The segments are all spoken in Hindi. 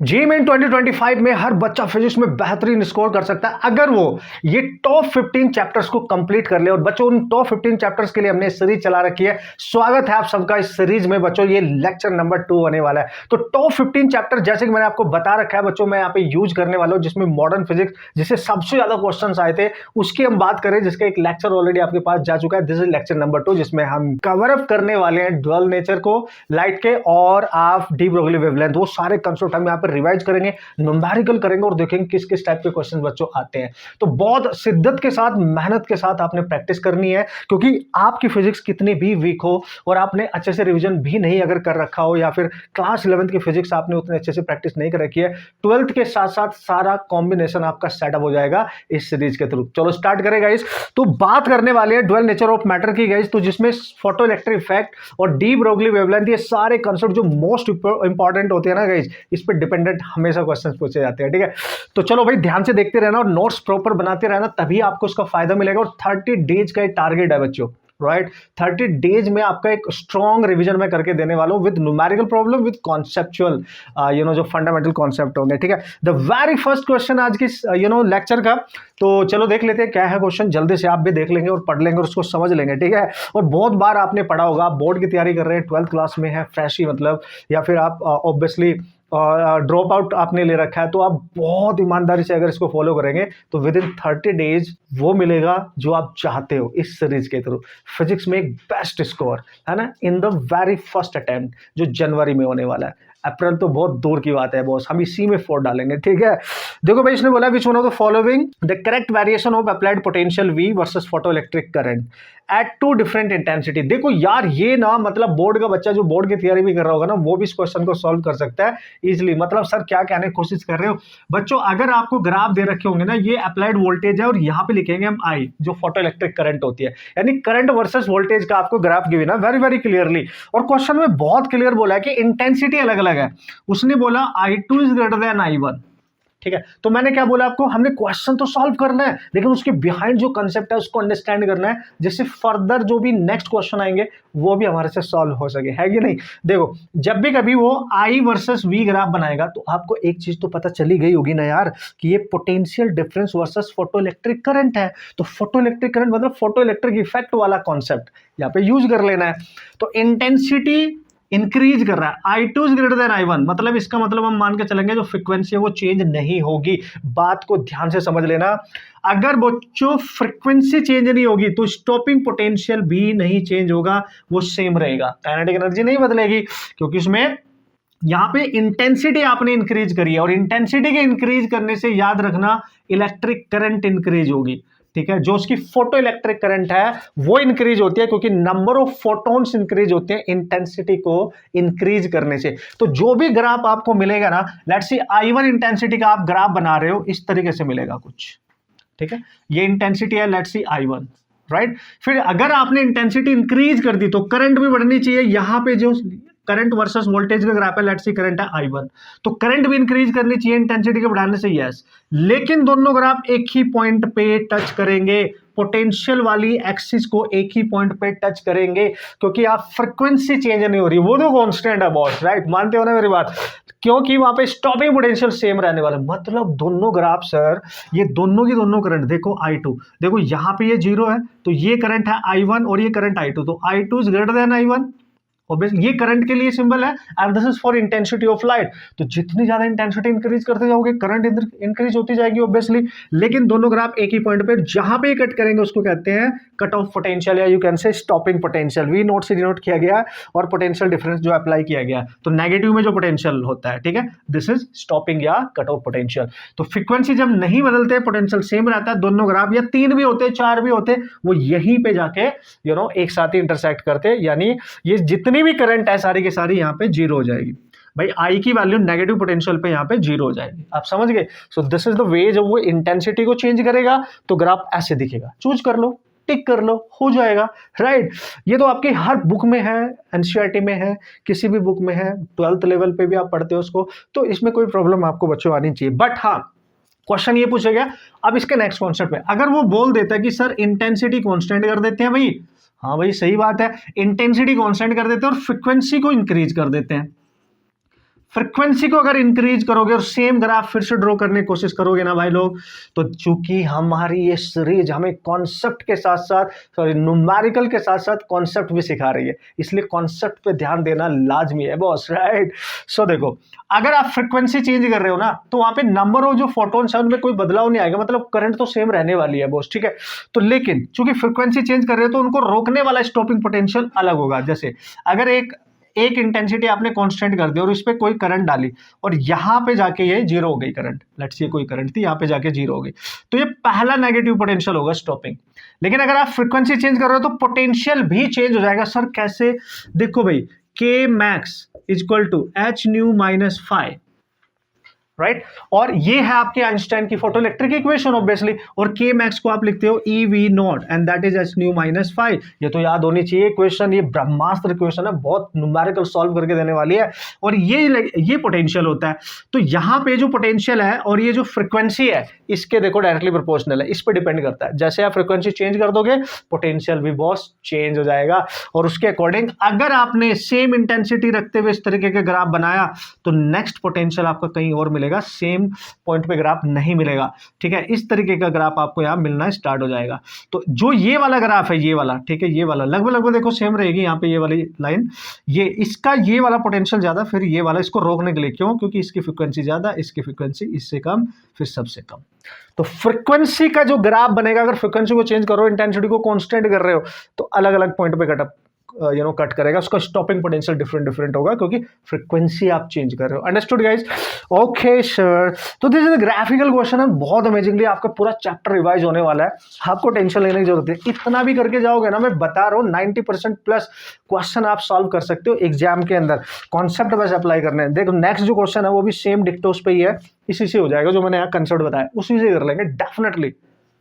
जी मेन 2025 में हर बच्चा फिजिक्स में बेहतरीन स्कोर कर सकता है अगर वो ये टॉप 15 चैप्टर्स को कंप्लीट कर ले। और बच्चों उन टॉप 15 चैप्टर्स के लिए हमने सीरीज चला रखी है। स्वागत है आप सबका इस सीरीज में बच्चों। ये लेक्चर नंबर 2 होने वाला है। तो टॉप 15 चैप्टर जैसे कि मैंने आपको बता रखा है बच्चों, मैं यहाँ पे यूज करने वाला हूँ, जिसमें मॉडर्न फिजिक्स जिससे सबसे ज्यादा क्वेश्चन आए थे उसकी हम बात करें, जिसका एक लेक्चर ऑलरेडी आपके पास जा चुका है। दिस इज लेक्चर नंबर 2, जिसमें हम कवर अप करने वाले हैं ड्यूअल नेचर को, लाइट के और आप डी ब्रोगली वेवलेंथ, वो सारे कंसेप्ट हम यहाँ पर रिवाइज करेंगे, न्यूमेरिकल करेंगे और देखेंगे किस किस टाइप के क्वेश्चन बच्चों आते हैं। तो बहुत शिद्दत के साथ, मेहनत के साथ आपने प्रैक्टिस करनी है, क्योंकि आपकी फिजिक्स कितनी भी वीक हो और आपने अच्छे से रिवीजन भी नहीं अगर कर रखा हो, या फिर क्लास 11th की फिजिक्स आपने उतने अच्छे से प्रैक्टिस नहीं कर रखी है, 12th के साथ साथ सारा कॉम्बिनेशन आपका सेटअप हो जाएगा इस सीरीज के थ्रू। चलो स्टार्ट करें गाइस। तो बात करने वाले हैं ड्यूअल नेचर ऑफ मैटर की गाइस, तो जिसमें फोटो इलेक्ट्रिक इफेक्ट और डी ब्रोगली वेवलेंथ, ये सारे कंसेप्ट जो मोस्ट इंपॉर्टेंट होते हैं ना गाइस, इस पर डिपेंडेंट हमेशा क्वेश्चन पूछे जाते हैं। ठीक है, तो चलो भाई ध्यान से देखते रहना और नोट्स प्रॉपर बनाते रहना, तभी आपको उसका फायदा मिलेगा। और 30 डेज का एक टारगेट है बच्चों, राइट। 30 डेज में आपका एक स्ट्रॉन्ग रिवीजन में करके देने वाला हूं, with numerical problem, with conceptual जो फंडामेंटल कॉन्सेप्ट होंगे। ठीक है, द वेरी फर्स्ट क्वेश्चन आज की लेक्चर का, तो चलो देख लेते हैं क्या है क्वेश्चन। जल्दी से आप भी देख लेंगे और पढ़ लेंगे और उसको समझ लेंगे। ठीक है, और बहुत बार आपने पढ़ा होगा, आप बोर्ड की तैयारी कर रहे हैं, 12th क्लास में है, फ्रेश ही मतलब, या फिर आप ऑब्वियसली ड्रॉप आउट आपने ले रखा है, तो आप बहुत ईमानदारी से अगर इसको फॉलो करेंगे तो विद इन 30 डेज वो मिलेगा जो आप चाहते हो इस सीरीज के थ्रू। फिजिक्स में एक बेस्ट स्कोर है ना, in the very first attempt, जो जनवरी में होने वाला है। अप्रैल तो बहुत दूर की बात है बॉस, हम इसी में 4 डालेंगे। ठीक है, देखो भाई, इसने बोला विच one of the following the correct variation of applied potential V versus photo electric current eight 2 different intensity. देखो यार, ये ना मतलब बोर्ड का बच्चा जो बोर्ड की तैयारी भी कर रहा होगा ना, वो भी इस क्वेश्चन को सॉल्व कर सकता है इजीली। मतलब सर क्या कहने की कोशिश कर रहे हो बच्चों, अगर आपको ग्राफ दे रखे होंगे ना, ये अप्लाइड वोल्टेज है और यहाँ पे लिखेंगे हम I, जो फोटो इलेक्ट्रिक करंट होती है, यानी करंट वर्सेस वोल्टेज का आपको ग्राफ गिवन है वेरी वेरी क्लियरली। और क्वेश्चन में बहुत क्लियर बोला है कि इंटेंसिटी अलग अलग है। उसने बोला I2 is greater than I1। ठीक है, तो मैंने क्या बोला आपको, हमने क्वेश्चन तो सॉल्व करना है, लेकिन उसके बिहाइंड जो कंसेप्ट है उसको अंडरस्टैंड करना है, जिससे फर्दर जो भी नेक्स्ट क्वेश्चन आएंगे वो भी हमारे से सॉल्व हो सके, है कि नहीं। देखो, जब भी कभी वो I वर्सेस V ग्राफ बनाएगा तो आपको एक चीज तो पता चली गई होगी ना यार, कि ये potential difference versus photo electric current है। तो फोटो इलेक्ट्रिक करंट मतलब फोटो इलेक्ट्रिक इफेक्ट वाला कॉन्सेप्ट यहाँ पे यूज कर लेना है। तो इंटेंसिटी इंक्रीज कर रहा है, I2 is greater than I1, मतलब इसका मतलब हम मान के चलेंगे जो फ्रीक्वेंसी है वो चेंज नहीं होगी। बात को ध्यान से समझ लेना, अगर बच्चों फ्रीक्वेंसी चेंज नहीं होगी तो स्टॉपिंग पोटेंशियल भी नहीं चेंज होगा, वो सेम रहेगा, काइनेटिक एनर्जी नहीं बदलेगी, क्योंकि उसमें यहाँ पे इंटेंसिटी आपने इंक्रीज करी है, और इंटेंसिटी के इंक्रीज करने से याद रखना इलेक्ट्रिक करंट इंक्रीज होगी। ठीक है, जो उसकी फोटो इलेक्ट्रिक करंट है वो इंक्रीज होती है, क्योंकि नंबर ऑफ फोटॉन्स इंक्रीज होते हैं इंटेंसिटी को इंक्रीज करने से। तो जो भी ग्राफ आपको मिलेगा ना, लेट्स सी I1 इंटेंसिटी का आप ग्राफ बना रहे हो, इस तरीके से मिलेगा कुछ। ठीक है, ये इंटेंसिटी है, लेट्स सी I1, राइट। फिर अगर आपने इंटेंसिटी इंक्रीज कर दी तो करंट भी बढ़नी चाहिए। यहां पे जो करंट वर्सेस वोल्टेज का ग्राफ है, लेट्स सी करंट है I1, तो करंट भी इंक्रीज करनी चाहिए इंटेंसिटी के बढ़ाने से, यस। लेकिन दोनों ग्राफ एक ही पॉइंट पे टच करेंगे, पोटेंशियल वाली एक्सिस को एक ही पॉइंट पे टच करेंगे, क्योंकि आप फ्रीक्वेंसी चेंज नहीं हो रही, वो तो कांस्टेंट है बॉस, राइट। मानते हो ना मेरी बात, क्योंकि वहां पे स्टॉपिंग पोटेंशियल सेम रहने वाला है। मतलब दोनों ग्राफ सर, ये दोनों की दोनों करंट देखो, I2 देखो, यहां पे ये 0 है, तो ये करंट है I1 और ये करंट I2, तो I2 is greater than I1। ये करंट के लिए सिंबल है, and this is for intensity of light. तो जितनी ज्यादा इंटेंसिटी इंक्रीज करते जाओगे करंट इंक्रीज होती जाएगी ऑब्वियसली। लेकिन दोनों ग्राफ एक ही पॉइंट पे जहां पे कट करेंगे उसको कहते हैं कट ऑफ पोटेंशियल, या you can say stopping potential. V note से डिनोट किया गया और पोटेंशियल डिफरेंस जो अप्लाई किया गया, तो नेगेटिव में जो पोटेंशियल होता है, ठीक है, दिस इज स्टॉपिंग या कट ऑफ पोटेंशियल। तो फ्रीक्वेंसी जब नहीं बदलते, पोटेंशियल सेम रहता है, दोनों ग्राफ या 3 भी होते 4 भी होते, वो यहीं पे जाके एक साथ ही इंटरसेक्ट करते, यानी ये जितनी भी करंट है सारी की सारी यहाँ पे 0 हो जाएगी। भाई I की वैल्यू नेगेटिव पोटेंशियल पे यहाँ पे 0 हो जाएगी, आप समझ गए। सो दिस इज द वे, जब वो इंटेंसिटी को चेंज करेगा तो ग्राफ ऐसे दिखेगा। चूज कर लो, टिक कर लो, हो जाएगा, राइट। ये तो आपके हर बुक में है, एनसीईआरटी में है, किसी भी बुक में है, 12th लेवल पे भी आप पढ़ते हो उसको, तो इसमें कोई प्रॉब्लम आपको बच्चों आनी चाहिए। बट हाँ, क्वेश्चन ये पूछा गया अब इसके नेक्स्ट कॉन्सेप्ट पे, अगर वो बोल देता है कि सर इंटेंसिटी कॉन्स्टेंट कर देते हैं, भाई हाँ भाई सही बात है, इंटेंसिटी कांस्टेंट कर देते हैं और फ्रीक्वेंसी को इंक्रीज कर देते हैं। फ्रीक्वेंसी को अगर इंक्रीज करोगे और सेम ग्राफ फिर से ड्रॉ करने की कोशिश करोगे ना भाई लोग, तो चूंकि हमारी ये सीरीज हमें कॉन्सेप्ट के साथ साथ, सॉरी, न्यूमेरिकल के साथ साथ कॉन्सेप्ट भी सिखा रही है, इसलिए कॉन्सेप्ट पे ध्यान देना लाजमी है बॉस, राइट। सो देखो, अगर आप फ्रीक्वेंसी चेंज कर रहे हो ना, तो वहां पे नंबर ऑफ जो फोटोन्स है उनमें कोई बदलाव नहीं आएगा, मतलब करंट तो सेम रहने वाली है बॉस, ठीक है। तो लेकिन चूंकि फ्रीक्वेंसी चेंज कर रहे हो तो उनको रोकने वाला स्टॉपिंग पोटेंशियल अलग होगा। जैसे अगर एक इंटेंसिटी आपने कांस्टेंट कर दी और इस पे कोई करंट डाली और यहां पे जाके ये जीरो हो गई करंट, लेट्स से कोई करंट थी, यहां पे जाके जीरो हो गई, तो ये पहला नेगेटिव पोटेंशियल होगा स्टॉपिंग। लेकिन अगर आप फ्रीक्वेंसी चेंज कर रहे हो तो पोटेंशियल भी चेंज हो जाएगा। सर कैसे? देखो भाई, K max equal to h nu minus phi, right, और ये है आपके आइंस्टाइन की फोटो इलेक्ट्रिक इक्वेशन ऑब्वियसली, और के मैक्स को आप लिखते हो ई V not and that is H nu minus five. ये तो याद होनी चाहिए इक्वेशन, ये ब्रह्मास्त्र इक्वेशन है, बहुत न्यूमेरिकल सॉल्व करके देने वाली है। और ये पोटेंशियल होता है, तो यहाँ पे जो पोटेंशियल है और ये जो फ्रीक्वेंसी है इसके देखो डायरेक्टली प्रोपोर्शनल है, इस पर डिपेंड करता है। जैसे आप फ्रीक्वेंसी चेंज कर दोगे पोटेंशियल भी बॉस चेंज हो जाएगा, और उसके अकॉर्डिंग अगर आपने सेम इंटेंसिटी रखते हुए इस तरीके का ग्राफ बनाया तो नेक्स्ट पोटेंशियल आपका कहीं और मिलेगा, सेम पॉइंट पे ग्राफ नहीं मिलेगा, ठीक है। इस तरीके का ग्राफ आपको यहां मिलना स्टार्ट हो जाएगा। तो जो ये वाला ग्राफ है, ये वाला, ठीक है, ये वाला लगभग देखो सेम रहेगी, यहाँ पे ये वाली लाइन, ये इसका ये वाला पोटेंशियल ज्यादा, फिर ये वाला, इसको रोकने के लिए, क्यों? क्योंकि इसकी फ्रीक्वेंसी ज्यादा, इसकी फ्रीक्वेंसी इससे कम, फिर सबसे कम। तो फ्रीक्वेंसी का जो ग्राफ बनेगा, अगर फ्रीक्वेंसी को चेंज करो, इंटेंसिटी को कांस्टेंट कर रहे हो, तो अलग अलग पॉइंट पे कट करेगा, उसका स्टॉपिंग पोटेंशियल डिफरेंट होगा, क्योंकि फ्रीक्वेंसी आप चेंज कर रहे हो। Understood guys? ओके सर, तो दिस इज ग्राफिकल क्वेश्चन है, बहुत अमेजिंगली आपका पूरा चैप्टर रिवाइज होने वाला है, आपको टेंशन लेने की जरूरत है। इतना भी करके जाओगे ना, मैं बता रहा हूँ 90% प्लस क्वेश्चन आप सॉल्व कर सकते हो एग्जाम के अंदर, कॉन्सेप्ट बस अप्लाई करने हैं। देखो नेक्स्ट जो क्वेश्चन है वो भी सेम डिक्टोस पे ही है, इसी से हो जाएगा, जो मैंने यहाँ कंसेप्ट बताया उसी से कर लेंगे डेफिनेटली।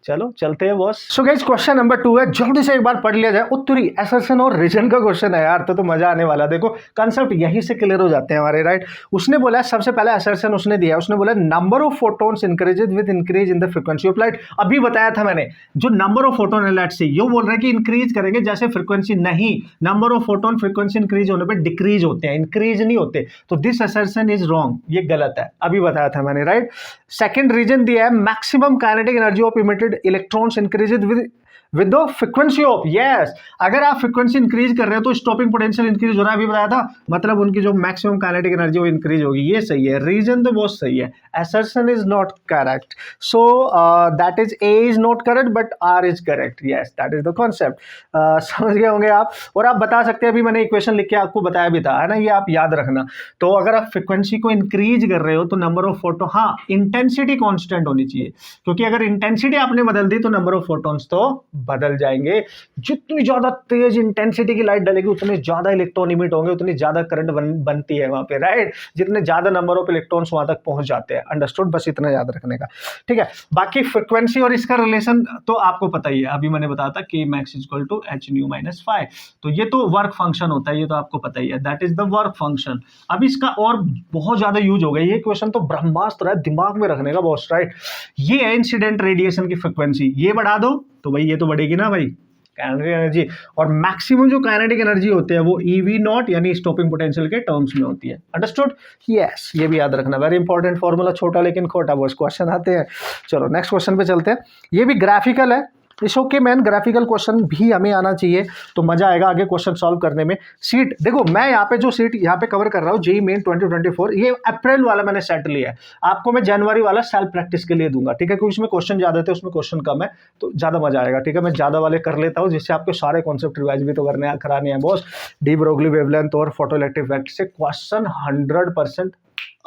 चलो चलते हैं boss. So guys, question number 2 है, जल्दी से एक बार पढ़ लिया जाए। उत्तरी, असर्शन और रीजन का क्वेश्चन है यार, तो मजा आने वाला। देखो कंसेप्ट यहीं से क्लियर हो जाते हैं हमारे, राइट। उसने बोला, सबसे पहले असर्शन उसने दिया, उसने बोला number of photons increases with increase in the frequency of light. अभी बताया था मैंने, जो नंबर ऑफ फोटोन है लाइट से, ये बोल रहे हैं कि इंक्रीज करेंगे जैसे फ्रीक्वेंसी, नहीं, number of photon frequency increase होने पर डिक्रीज होते हैं, इंक्रीज नहीं होते, तो दिस असर्शन इज रॉन्ग, ये गलत है, अभी बताया था मैंने, राइट। सेकेंड रीजन दिया है, maximum kinetic energy of emitted electrons increases with the frequency of, yes, अगर आप फ्रीक्वेंसी इंक्रीज कर रहे हो तो स्टॉपिंग पोटेंशियल इंक्रीज हो रहा है, अभी बताया था, मतलब उनकी जो मैक्सिमम काइनेटिक एनर्जी वो इंक्रीज होगी, ये सही है। रीजन तो बहुत सही है, assertion is not correct, so that is A is not correct but R is correct, yes, that is the concept। समझ गए होंगे आप। और आप बता सकते हैं, अभी मैंने इक्वेशन लिख के आपको बताया भी था, है ना, ये आप याद रखना। तो अगर आप फ्रीक्वेंसी को इंक्रीज कर रहे हो तो नंबर ऑफ फोटो, हाँ, इंटेंसिटी कांस्टेंट होनी चाहिए, क्योंकि अगर इंटेंसिटी आपने बदल दी तो नंबर ऑफ फोटोन्स तो बदल जाएंगे। जितनी ज्यादा तेज इंटेंसिटी की लाइट डलेगी उतने ज्यादा इलेक्ट्रॉन इमिट होंगे, उतनी ज्यादा करंट बनती है वहां पे, राइट, जितने ज्यादा नंबर ऑफ इलेक्ट्रॉन्स वहां तक पहुंच जाते हैं। अंडरस्टूड? बस इतना याद रखने का, ठीक है। बाकी फ्रीक्वेंसी और इसका रिलेशन तो आपको पता ही है, अभी मैंने बताया था कि max equal to h nu minus phi, तो ये तो वर्क फंक्शन होता है, ये तो आपको पता ही है, that is the work function. अब इसका और बहुत ज्यादा यूज हो गया, ये क्वेश्चन तो ब्रह्मास्त्र है, दिमाग में रखने का बॉस, राइट। ये है इंसिडेंट रेडिएशन की फ्रीक्वेंसी, ये बढ़ा दो तो भाई ये तो बढ़ेगी ना भाई, काइनेटिक एनर्जी, और मैक्सिमम जो काइनेटिक एनर्जी होते हैं वो EV नॉट यानी स्टॉपिंग पोटेंशियल के टर्म्स में होती है। अंडरस्टूड? यस, ये भी याद रखना, वेरी इंपॉर्टेंट फॉर्मूला, छोटा लेकिन खोटा, बस क्वेश्चन आते हैं। चलो नेक्स्ट क्वेश्चन पे चलते हैं, ये भी ग्राफिकल है, it's okay man, graphical question भी हमें आना चाहिए तो मजा आएगा आगे क्वेश्चन सॉल्व करने में। सीट देखो, मैं यहाँ पे जो सीट यहाँ पे कवर कर रहा हूँ जेईई मेन 2024, ये अप्रैल वाला मैंने सेट लिया है, आपको मैं जनवरी वाला सेल्फ प्रैक्टिस के लिए दूंगा, ठीक है, क्योंकि उसमें क्वेश्चन ज्यादा थे, उसमें क्वेश्चन कम है, तो ज्यादा मजा आएगा, ठीक है। मैं ज्यादा वाले कर लेता हूँ जिससे आपके सारे कॉन्सेप्ट रिवाइज भी तो कराने हैं बॉस। डी ब्रोगली वेवलेंथ और फोटोइलेक्ट्रिक इफेक्ट से क्वेश्चन 100%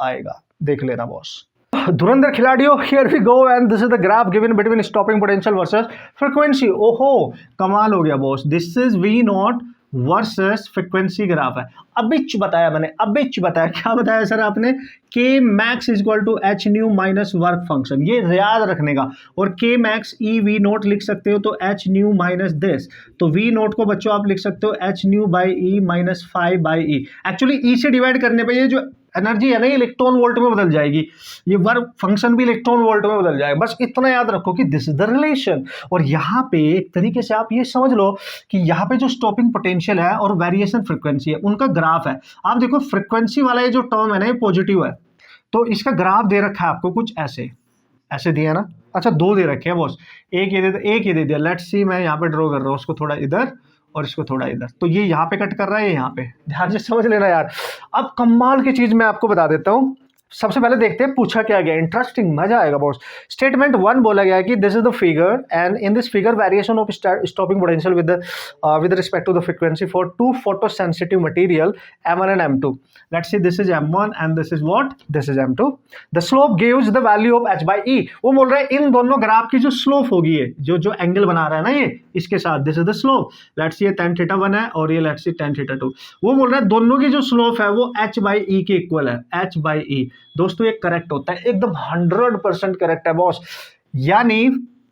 आएगा, देख लेना बॉस। धुरंधर खिलाड़ियों, here we go and this is the graph given between stopping potential versus frequency. ओहो कमाल हो गया boss, this is V naught versus frequency graph है। अबिच बताया मैंने, अबिच बताया, क्या बताया सर आपने? K max is equal to h nu minus work function, ये याद रखने का, और के मैक्स ई वी नोट लिख सकते हो तो एच न्यू माइनस दिस, तो वी नोट को बच्चों आप लिख सकते हो H new by E minus five by E. Actually ई से डिवाइड करने पर ये जो एनर्जी है ना इलेक्ट्रॉन वोल्ट में बदल जाएगी, ये वर्क फंक्शन भी इलेक्ट्रॉन वोल्ट में बदल जाएगा। बस इतना याद रखो कि दिस इज द रिलेशन। और यहाँ पे एक तरीके से आप ये समझ लो कि यहाँ पे जो स्टॉपिंग पोटेंशियल है और वेरिएशन फ्रीक्वेंसी है उनका ग्राफ है। आप देखो फ्रीक्वेंसी वाला ये जो टर्म है ना ये पॉजिटिव है, तो इसका ग्राफ दे रखा है आपको कुछ ऐसे ऐसे दिया ना। अच्छा दो दे रखे हैं बॉस, एक ये दे दिया। लेट्स सी मैं यहाँ पे ड्रॉ कर रहा हूँ, उसको थोड़ा इधर और इसको थोड़ा इधर, तो ये यहाँ पे कट कर रहा है, ये यहाँ पे, ध्यान से समझ लेना यार। अब कमाल की चीज मैं आपको बता देता हूँ। सबसे पहले देखते हैं पूछा क्या गया, इंटरेस्टिंग, मजा आएगा बॉस। स्टेटमेंट 1 बोला गया है कि this is the figure and in this figure variation of stopping potential with respect to the frequency for two photosensitive material M1 and M2। Let's see this is M1 and this is what, this is M2। The slope gives the value of h/e। वो बोल रहा है इन दोनों ग्राफ की जो स्लोप होगी, जो जो एंगल बना रहा है ना ये इसके साथ, this is the slope. Let's see ये tan θ1 है और ये लेट्स सी tan θ2। वो बोल रहा है दोनों की जो स्लोप है वो h/e के इक्वल है, h/e। दोस्तों ये करेक्ट होता है, एकदम 100% करेक्ट है बॉस। यानी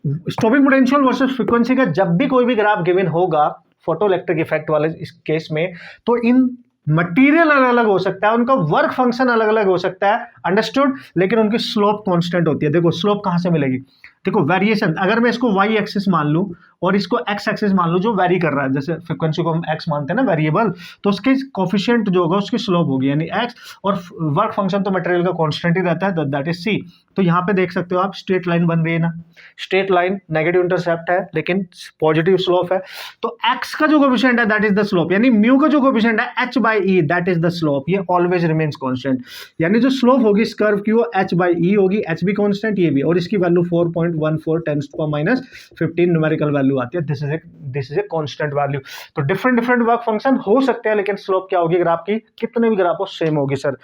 स्टॉपिंग पोटेंशियल वर्सेस फ्रीक्वेंसी का जब भी कोई भी ग्राफ गिवन होगा फोटो इलेक्ट्रिक इफेक्ट वाले इस केस में, तो इन मटेरियल अलग अलग हो सकता है, उनका वर्क फंक्शन अलग अलग हो सकता है, अंडरस्टूड, लेकिन उनकी स्लोप कांस्टेंट होती है। देखो स्लोप कहां से मिलेगी, देखो वेरिएशन, अगर मैं इसको y एक्सिस मान लूं और इसको x एक्सिस मान लूं जो वेरी कर रहा है, जैसे फ्रीक्वेंसी को हम x मानते हैं ना वेरिएबल, तो उसके कोफिशिएंट जो होगा उसकी स्लोप होगी यानी x, और वर्क फंक्शन तो मटेरियल का कांस्टेंट ही रहता है, दैट इज c। तो यहाँ पे देख सकते हो आप स्ट्रेट लाइन बन रही है ना, स्ट्रेट लाइन, नेगेटिव इंटरसेप्ट है लेकिन पॉजिटिव स्लोप है, तो x का जो कोफिशिएंट है दैट इज द स्लोप, यानी म्यू का जो कोफिशिएंट है h/e that is the slope, ये ऑलवेज रिमेन्स कांस्टेंट। यानी जो स्लोप होगी इस कर्व की वो h/e होगी, h भी कांस्टेंट ये भी, और इसकी वैल्यू 4.14 10⁻⁻15 न्यूमेरिकल वैल्यू आती है। This is a constant value. तो डिफरेंट वर्क फंक्शन हो सकते हैं लेकिन स्लोप क्या होगी ग्राफ की, कितने भी ग्राफ हो सेम होगी सर।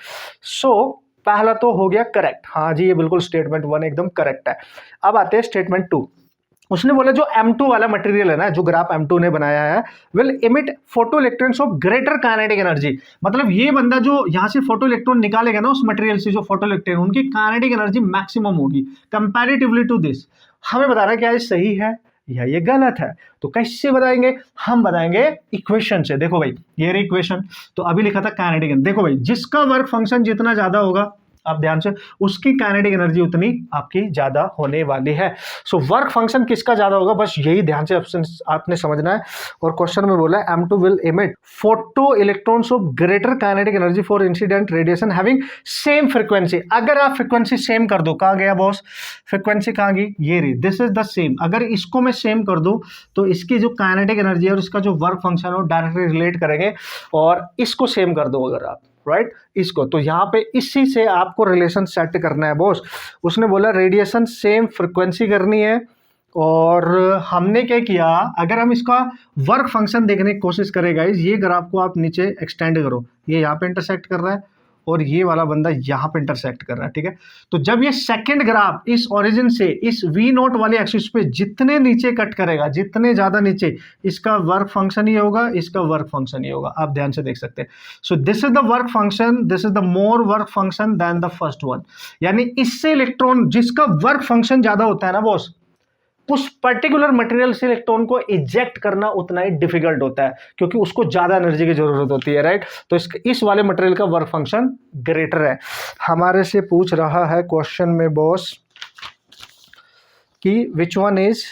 सो पहला तो हो गया करेक्ट, हाँ जी ये बिल्कुल स्टेटमेंट 1 एकदम करेक्ट है। अब आते हैं स्टेटमेंट 2। उसने बोला जो M2 वाला मटेरियल है ना, जो ग्राफ M2 ने बनाया है, will emit photo electrons of greater kinetic energy. मतलब ये बंदा जो यहाँ से फोटो इलेक्ट्रॉन निकालेगा ना उस मटेरियल से, जो फोटो इलेक्ट्रॉन, उनकी काइनेटिक एनर्जी मैक्सिमम होगी कंपैरेटिवली टू दिस। हमें बताना है क्या ये सही है या ये गलत है, तो कैसे बताएंगे, हम बताएंगे इक्वेशन से। देखो भाई ये रही इक्वेशन, तो अभी लिखा था काइनेटिक, देखो भाई जिसका वर्क फंक्शन जितना ज्यादा होगा, आप ध्यान से, उसकी काइनेटिक एनर्जी उतनी आपकी ज्यादा होने वाली है। सो वर्क फंक्शन किसका ज्यादा होगा, बस यही ध्यान से ऑप्शन आपने समझना है। और क्वेश्चन में बोला है M2 will emit photo electrons of greater kinetic energy for incident radiation having same frequency. अगर आप फ्रीक्वेंसी सेम कर दो, कहां गया बॉस फ्रीक्वेंसी, कहां गई, ये रही, दिस इज द सेम। अगर इसको मैं सेम कर दूं तो इसकी जो काइनेटिक एनर्जी है और इसका जो वर्क फंक्शन है वो डायरेक्टली रिलेट करेंगे, और इसको सेम कर दो अगर आप, राइट इसको, तो यहाँ पे इसी से आपको रिलेशन सेट करना है बॉस। उसने बोला रेडिएशन सेम फ्रीक्वेंसी करनी है, और हमने क्या किया, अगर हम इसका वर्क फंक्शन देखने की कोशिश करेगा, ये ग्राफ को आप नीचे एक्सटेंड करो, ये यहाँ पे इंटरसेक्ट कर रहा है और ये वाला बंदा यहाँ पे इंटरसेक्ट कर रहा है, ठीक है। तो जब ये सेकंड ग्राफ इस ओरिजिन से इस V0 वाले एक्सिस पे जितने नीचे कट करेगा, जितने ज्यादा नीचे, इसका वर्क फंक्शन ही होगा, इसका वर्क फंक्शन ही होगा, आप ध्यान से देख सकते हैं। So this is the work function, this is the more work function than the first one. यानी इससे इलेक्ट्रॉन जिसका वर्क फंक्शन ज्यादा होता है ना बॉस, उस पर्टिकुलर मटेरियल से इलेक्ट्रॉन को इजेक्ट करना उतना ही डिफिकल्ट होता है, क्योंकि उसको ज्यादा एनर्जी की जरूरत होती है, राइट। तो इस वाले मटेरियल का वर्क फंक्शन ग्रेटर है। हमारे से पूछ रहा है क्वेश्चन में बॉस कि विच वन इज,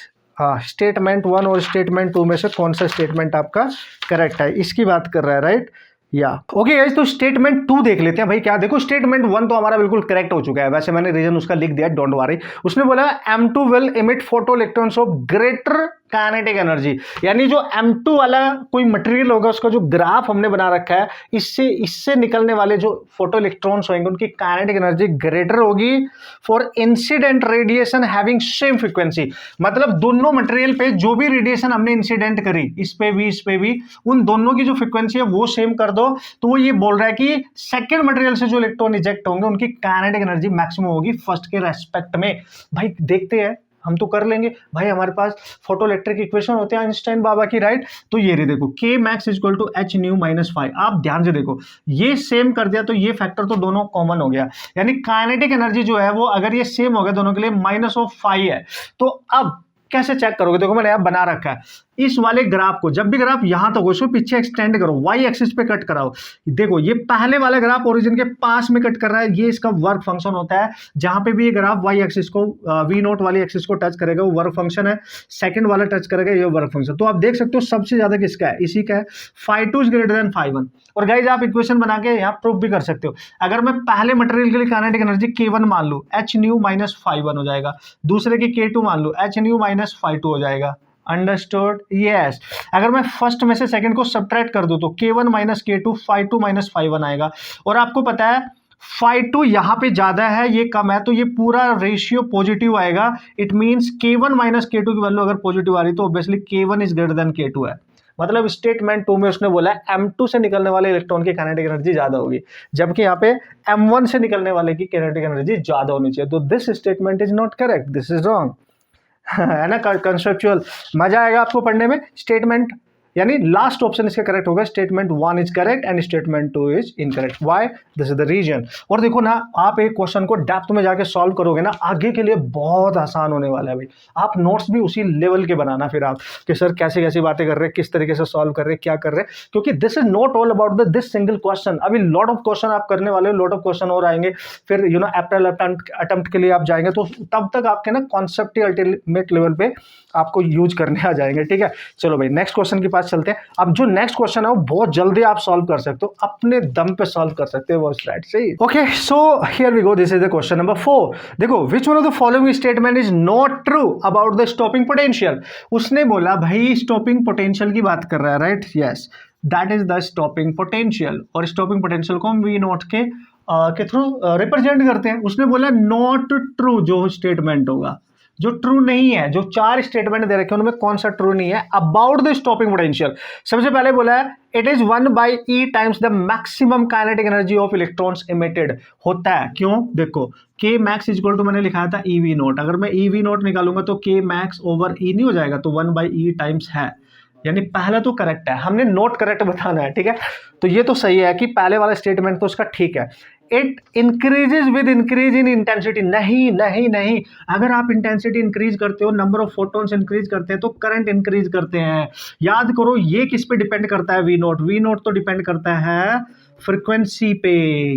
स्टेटमेंट 1 और स्टेटमेंट 2 में से कौन सा स्टेटमेंट आपका करेक्ट है, इसकी बात कर रहा है, राइट। या ओके गाइस, तो स्टेटमेंट 2 देख लेते हैं भाई क्या। देखो स्टेटमेंट 1 तो हमारा बिल्कुल करेक्ट हो चुका है, वैसे मैंने रीजन उसका लिख दिया, डोंट वरी। उसने बोला M2 will emit photo electrons of greater kinetic energy, यानी जो M2 वाला कोई मटेरियल होगा उसका जो ग्राफ हमने बना रखा है, इससे निकलने वाले जो फोटो इलेक्ट्रॉन्स होंगे उनकी काइनेटिक एनर्जी ग्रेटर होगी for incident radiation having same frequency. मतलब दोनों मटेरियल पे जो भी रेडिएशन हमने इंसिडेंट करी, इस पे भी, उन दोनों की जो फ्रीक्वेंसी है वो सेम कर दो, तो वो ये बोल रहा है कि सेकंड मटेरियल से जो इलेक्ट्रॉन इजेक्ट होंगे उनकी काइनेटिक एनर्जी मैक्सिमम होगी फर्स्ट के रेस्पेक्ट में। भाई देखते हैं, हम तो कर लेंगे भाई, हमारे पास फोटो इलेक्ट्रिक इक्वेशन होते हैं आइंस्टाइन बाबा की, राइट। तो ये रही देखो k max equal to h nu minus phi. आप ध्यान से देखो, ये सेम कर दिया तो ये फैक्टर तो दोनों कॉमन हो गया, यानी काइनेटिक एनर्जी जो है वो अगर ये सेम हो गया दोनों के लिए -5 है। तो अब कैसे चेक करोगे, देखो मैंने यहाँ बना रखा है, इस वाले ग्राफ को, जब भी ग्राफ यहां तक हो इसको पीछे एक्सटेंड करो, वाई एक्सिस पे कट कराओ। देखो ये पहले वाला ग्राफ ओरिजिन के पास में कट कर रहा है, ये इसका वर्क फंक्शन होता है। जहां पे भी ये ग्राफ वाई एक्सिस को वी नोट वाली एक्सिस को टच करेगा वो वर्क फंक्शन है, सेकंड वाला टच करेगा ये वर्क फंक्शन। तो आप देख सकते हो सबसे ज्यादा किसका है, इसी का है, φ2 इज ग्रेटर देन φ1। और गाइज आप इक्वेशन बना के यहाँ प्रूफ भी कर सकते हो। अगर मैं पहले मटेरियल के लिए काइनेटिक एनर्जी K1 मान लूं, h न्यू माइनस φ1 हो जाएगा, दूसरे की K2 मान लूं, h न्यू माइनस φ2 हो जाएगा। अंडरस्टूड? यस। अगर मैं फर्स्ट में से सेकंड को सब्ट्रैक्ट कर दूं तो K1 माइनस K2 φ2 माइनस φ1 आएगा। और आपको पता है φ2 यहाँ पे ज्यादा है, ये कम है, तो ये पूरा रेशियो पॉजिटिव आएगा। It means K1 minus K2 की वैल्यू अगर पॉजिटिव आ रही तो obviously K1 is greater than K2 है। मतलब स्टेटमेंट 2 में उसने बोला है M2 से निकलने वाले इलेक्ट्रॉन की काइनेटिक एनर्जी ज्यादा होगी, जबकि यहाँ पे M1 से निकलने वाले की काइनेटिक एनर्जी ज्यादा होनी चाहिए। तो this statement is not correct, this is wrong. है ना, कंसेप्चुअल मजा आएगा आपको पढ़ने में। स्टेटमेंट यानी लास्ट ऑप्शन इसका करेक्ट होगा, statement 1 is correct and statement 2 is incorrect. Why? This is the reason. और देखो ना, आप एक क्वेश्चन को डेप्थ में जाके सॉल्व करोगे ना, आगे के लिए बहुत आसान होने वाला है भाई। आप नोट्स भी उसी लेवल के बनाना फिर आप, कि सर कैसे कैसी बातें कर रहे हैं, किस तरीके से सॉल्व कर रहे हैं, क्या कर रहे हैं, क्योंकि this is not all about this single question. अभी लॉट ऑफ क्वेश्चन आप करने वाले हो, लॉट ऑफ क्वेश्चन और आएंगे, फिर अप्रैल अटेम्प्ट के लिए आप जाएंगे, तो तब तक आपके ना कॉन्सेप्ट अल्टीमेट लेवल पे आपको यूज करने आ जाएंगे। ठीक है, चलो भाई नेक्स्ट क्वेश्चन के पास चलते हैं। अब जो नेक्स्ट क्वेश्चन है वो बहुत जल्दी आप सॉल्व कर सकते हो, अपने दम पे सॉल्व कर सकते हो, वो स्लाइड से। Okay, so here we go, this is the question number 4। देखो, which one of the following statement is not true about the stopping potential. उसने बोला भाई स्टॉपिंग पोटेंशियल की बात कर रहा है, right? Yes, that is the stopping potential. और स्टॉपिंग पोटेंशियल को हम वी नॉट के थ्रू रिप्रेजेंट करते हैं। उसने बोला नॉट ट्रू, जो स्टेटमेंट होगा, जो ट्रू नहीं है, जो 4 स्टेटमेंट दे रखे हैं उनमें कौन सा ट्रू नहीं है अबाउट द स्टॉपिंग पोटेंशियल। सबसे पहले बोला है it is 1/e times the maximum kinetic energy of electrons emitted. होता है क्यों? देखो, k मैक्स इक्वल टू मैंने लिखा था EV नोट। अगर मैं EV नोट निकालूंगा तो k मैक्स ओवर E नहीं हो जाएगा, तो 1/e टाइम्स है, यानी पहला तो करेक्ट है। हमने नोट करेक्ट बताना है, ठीक है? तो ये तो सही है कि पहले वाला स्टेटमेंट तो उसका ठीक है। It increases with increase in intensity. नहीं नहीं नहीं, अगर आप इंटेंसिटी इंक्रीज करते हो, नंबर ऑफ फोटॉन्स इंक्रीज करते हैं, तो करंट इंक्रीज करते हैं। याद करो ये किस पे डिपेंड करता है? वी नोट तो डिपेंड करता है फ्रीक्वेंसी पे,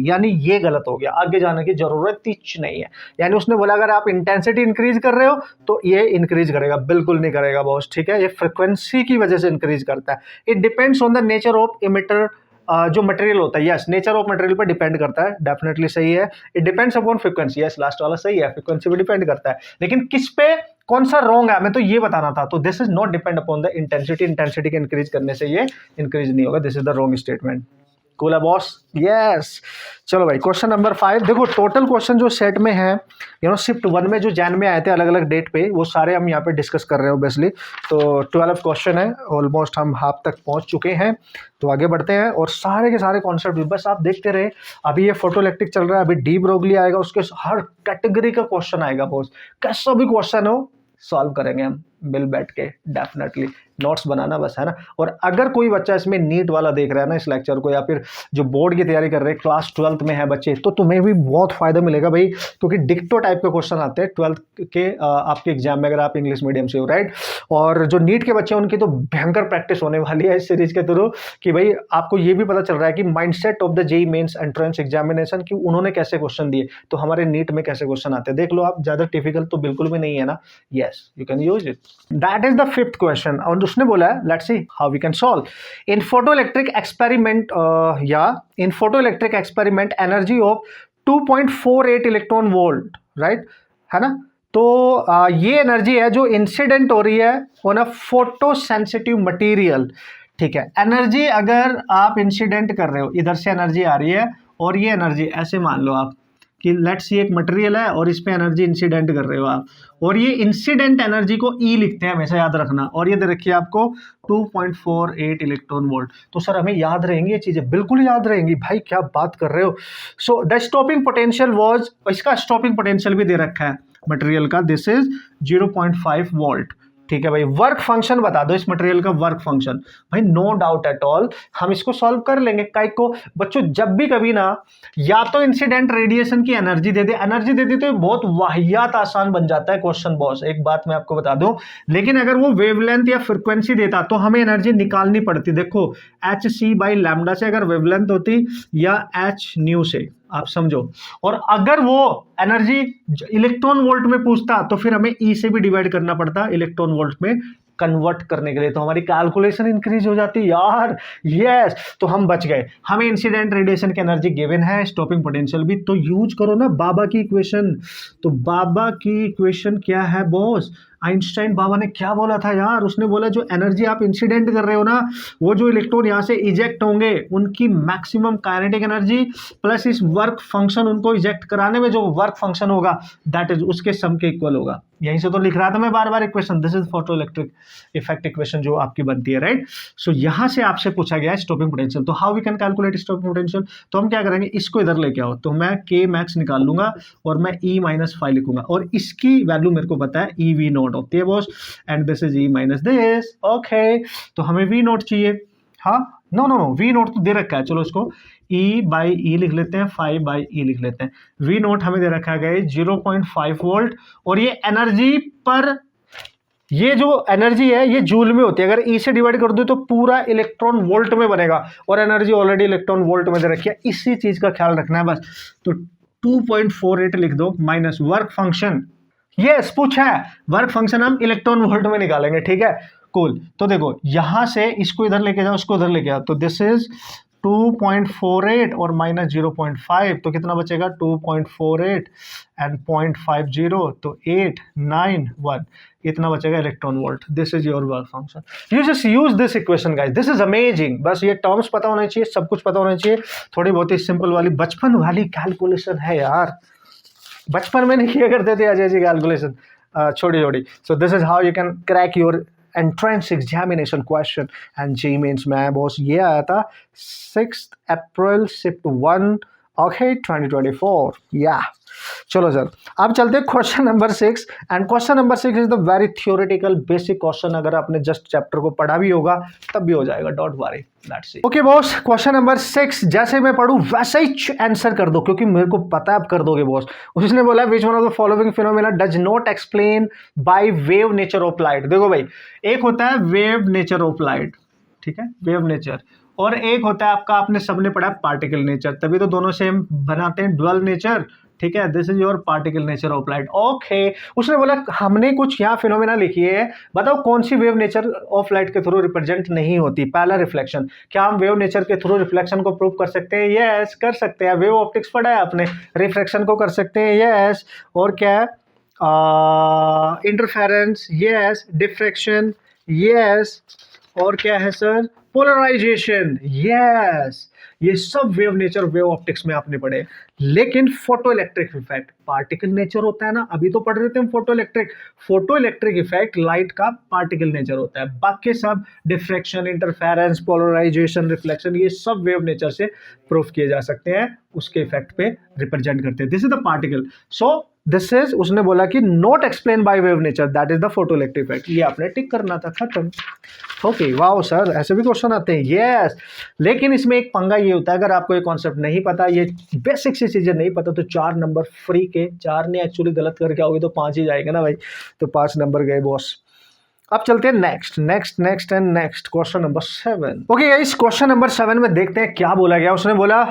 यानी ये गलत हो गया, आगे जाने की जरूरत ही नहीं है। यानी उसने बोला अगर आप इंटेंसिटी इंक्रीज कर रहे हो तो ये इंक्रीज करेगा, बिल्कुल नहीं करेगा बॉस, ठीक है? ये फ्रीक्वेंसी की वजह से इंक्रीज करता है। It depends on the nature of emitter, जो मटेरियल होता है। यस, नेचर ऑफ मटेरियल पर डिपेंड करता है, डेफिनेटली सही है। It depends upon frequency, yes, last वाला सही है, फ्रीक्वेंसी पे डिपेंड करता है। लेकिन किस पे, कौन सा रॉन्ग है, मैं तो ये बताना था। तो this is not depend upon the intensity. Intensity के इंक्रीज करने से ये इंक्रीज नहीं होगा, this is the wrong statement. Cool है बॉस? यस। चलो भाई क्वेश्चन नंबर 5। देखो टोटल क्वेश्चन जो सेट में है, शिफ्ट 1 में जो जैन में आए थे अलग अलग डेट पे, वो सारे हम यहाँ पे डिस्कस कर रहे हैं ऑब्वियसली। तो 12 क्वेश्चन है, ऑलमोस्ट हम हाफ तक पहुँच चुके हैं। तो आगे बढ़ते हैं और सारे के सारे कॉन्सेप्ट बस आप देखते रहे। अभी ये फोटो इलेक्ट्रिक चल रहा है, अभी डी ब्रोगली आएगा, उसके हर कैटेगरी का क्वेश्चन आएगा बॉस। कैसा भी क्वेश्चन हो सॉल्व करेंगे हम मिल बैठ के, डेफिनेटली। नोट्स बनाना बस, है ना? और अगर कोई बच्चा इसमें नीट वाला देख रहा है ना इस लेक्चर को, या फिर जो बोर्ड की तैयारी कर रहे हैं, क्लास 12th में है बच्चे, तो तुम्हें भी बहुत फायदा मिलेगा भाई, क्योंकि डिक्टो टाइप के क्वेश्चन आते हैं 12th के आपके एग्जाम में, अगर आप इंग्लिश मीडियम से हो, राइट? और जो नीट के बच्चे हैं उनकी तो भयंकर प्रैक्टिस होने वाली है इस सीरीज के थ्रू, कि भाई आपको ये भी पता चल रहा है कि mindset of the JEE mains entrance examination, कि उन्होंने कैसे क्वेश्चन दिए, तो हमारे नीट में कैसे क्वेश्चन आते हैं देख लो आप। ज्यादा डिफिकल्ट तो बिल्कुल भी नहीं है ना। Yes, you can use it. That is the 5th question. और उसने बोला है let's see how we can solve. In photoelectric experiment in photoelectric experiment energy of 2.48 electron volt, right, है ना? तो ये एनर्जी है जो इंसिडेंट हो रही है on a photo sensitive material, ठीक है? एनर्जी अगर आप इंसिडेंट कर रहे हो, इधर से एनर्जी आ रही है और ये एनर्जी, ऐसे मान लो आप कि लेट्स सी एक मटेरियल है और इस पे एनर्जी इंसिडेंट कर रहे हो आप, और ये इंसिडेंट एनर्जी को ई लिखते हैं, हमेशा याद रखना। और ये दे रखिए आपको 2.48 इलेक्ट्रॉन वोल्ट। तो सर हमें याद रहेंगी ये चीजें? बिल्कुल याद रहेंगी भाई, क्या बात कर रहे हो। So the stopping potential was, इसका स्टॉपिंग पोटेंशियल भी दे रखा है मटेरियल का, दिस इज 0.5 वोल्ट, ठीक है भाई, वर्क फंक्शन बता दो इस मटेरियल का वर्क फंक्शन। भाई नो डाउट एट ऑल हम इसको सॉल्व कर लेंगे। काई को बच्चों जब भी कभी ना या तो इंसिडेंट रेडिएशन की एनर्जी दे दी तो ये बहुत वाहियात आसान बन जाता है क्वेश्चन बॉस, एक बात मैं आपको बता दूं। लेकिन अगर वो वेवलेंथ या फ्रीक्वेंसी देता तो हमें एनर्जी निकालनी पड़ती। देखो एच सी बाई लैम्डा से अगर वेवलेंथ होती या एच न्यू से, आप समझो। और अगर वो एनर्जी इलेक्ट्रॉन वोल्ट में पूछता तो फिर हमें ई से भी डिवाइड करना पड़ता इलेक्ट्रॉन वोल्ट में कन्वर्ट करने के लिए, तो हमारी कैलकुलेशन इंक्रीज हो जाती यार। यस, तो हम बच गए। हमें इंसिडेंट रेडिएशन की एनर्जी गिवन है, स्टॉपिंग पोटेंशियल भी, तो यूज करो ना बाबा की इक्वेशन। तो बाबा की इक्वेशन क्या है बॉस? आइंस्टाइन बाबा ने क्या बोला था यार? उसने बोला जो एनर्जी आप इंसिडेंट कर रहे हो ना, वो जो इलेक्ट्रॉन यहाँ से इजेक्ट होंगे उनकी मैक्सिमम काइनेटिक एनर्जी प्लस इस वर्क फंक्शन उनको इजेक्ट कराने में जो वर्क फंक्शन होगा दैट इज उसके सम के इक्वल होगा। यहीं से तो लिख रहा था मैं बार बार equation, this is photoelectric effect equation जो आपकी बनती है, राइट। सो यहाँ से आपसे पूछा गया है स्टॉपिंग पोटेंशियल, तो how we can calculate stopping potential? तो हम क्या करेंगे, इसको इधर लेके आओ, तो मैं के मैक्स निकाल लूंगा और मैं ई माइनस 5 लिखूंगा और इसकी वैल्यू मेरे को पता है ई वी नॉट होती है boss, and this is E minus this. Okay, तो हमें वी नॉट चाहिए। हाँ, no no no, V naught तो दे रखा है, चलो इसको ई बाई ई लिख लेते हैं, 5 बाई ई लिख लेते हैं। वी नोट हमें दे रखा है 0.5 वोल्ट, और ये एनर्जी पर, ये जो एनर्जी है ये जूल में होती है। अगर ई से डिवाइड कर दो तो पूरा इलेक्ट्रॉन वोल्ट में बनेगा, और एनर्जी ऑलरेडी इलेक्ट्रॉन वोल्ट में दे रखी है, इसी चीज का ख्याल रखना है बस। तो 2.48 लिख दो माइनस वर्क फंक्शन। यस, पूछा है वर्क फंक्शन हम इलेक्ट्रॉन वोल्ट में निकालेंगे, ठीक है, कूल। तो देखो यहां से इसको इधर लेके जाओ, उसको इधर लेके आओ, तो दिस इज 2.48 और माइनस 0.5, तो कितना बचेगा 2.48 एंड 0.50, तो 891 इतना बचेगा electron volt. This is your work function. You just use this equation guys, this is amazing. बस ये टर्म्स पता होने चाहिए, सब कुछ पता होना चाहिए, थोड़ी बहुत ही सिंपल वाली बचपन वाली कैलकुलेशन है यार, बचपन में नहीं किया करते थे अजय जी कैलकुलेशन, छोटी छोटी। So this is how you can crack your entrance examination question and JEE mains में बॉस। ये आया था 6 अप्रैल शिफ्ट 1 ओके 2024। या चलो सर, अब चलते हैं question number 6, and question number 6 is the very theoretical basic question. अगर आपने जस्ट चैप्टर को पढ़ा भी होगा तब भी हो जाएगा, don't worry, let's see. Okay boss, question number 6 जैसे मैं पढ़ूं वैसे ही आंसर कर दो, क्योंकि मेरे को पता है आप कर दोगे बॉस। उसने बोला विच one of the following phenomena does not explain by wave nature of light. देखो भाई, एक होता है वेव नेचर ऑफ लाइट, ठीक है, वेव नेचर, और एक होता है आपका, आपने सबने पढ़ा पार्टिकल नेचर, तभी तो दोनों सेम बनाते हैं, ड्यूअल नेचर, ठीक है। This is your particle nature of light. Okay, उसने बोला हमने कुछ यहाँ फिनोमेना लिखी है, बताओ कौन सी वेव नेचर ऑफ लाइट के थ्रू रिप्रेजेंट नहीं होती। पहला रिफ्लेक्शन, क्या हम वेव नेचर के थ्रू रिफ्लेक्शन को प्रूव कर सकते हैं? यस, कर सकते हैं। वेव ऑप्टिक्स पढ़ा है आपने, रिफ्रैक्शन को कर सकते हैं, यस। और क्या है, इंटरफेरेंस, यस। Diffraction, yes. और क्या है सर, पोलराइजेशन, यस। ये सब वेव नेचर वेव ऑप्टिक्स में आपने पढ़े। लेकिन photo electric effect particle nature होता है ना, अभी तो पढ़ रहे थे हम फोटो इलेक्ट्रिक इफेक्ट लाइट का पार्टिकल नेचर होता है। बाकी सब डिफ्रैक्शन, इंटरफेरेंस, पोलराइजेशन, रिफ्लेक्शन, ये सब वेव नेचर से प्रूफ किए जा सकते हैं, उसके इफेक्ट पे रिप्रेजेंट करते हैं। This is the particle. So this is, उसने बोला कि not explain by wave nature, that is the photo electric effect. ये आपने टिक करना था, खत्म। ओके, वाओ सर, ऐसे भी क्वेश्चन आते हैं, यस। लेकिन इसमें एक पंगा ये होता है, अगर आपको ये कॉन्सेप्ट नहीं पता, ये बेसिक सी चीजें नहीं पता, तो 4 नंबर फ्री के, 4 ने एक्चुअली गलत करके आओगे तो 5 ही जाएंगे ना भाई, तो 5 नंबर गए बॉस। अब चलते हैं next question number 7। Okay guys, question number 7 में देखते हैं क्या बोला गया। उसने बोला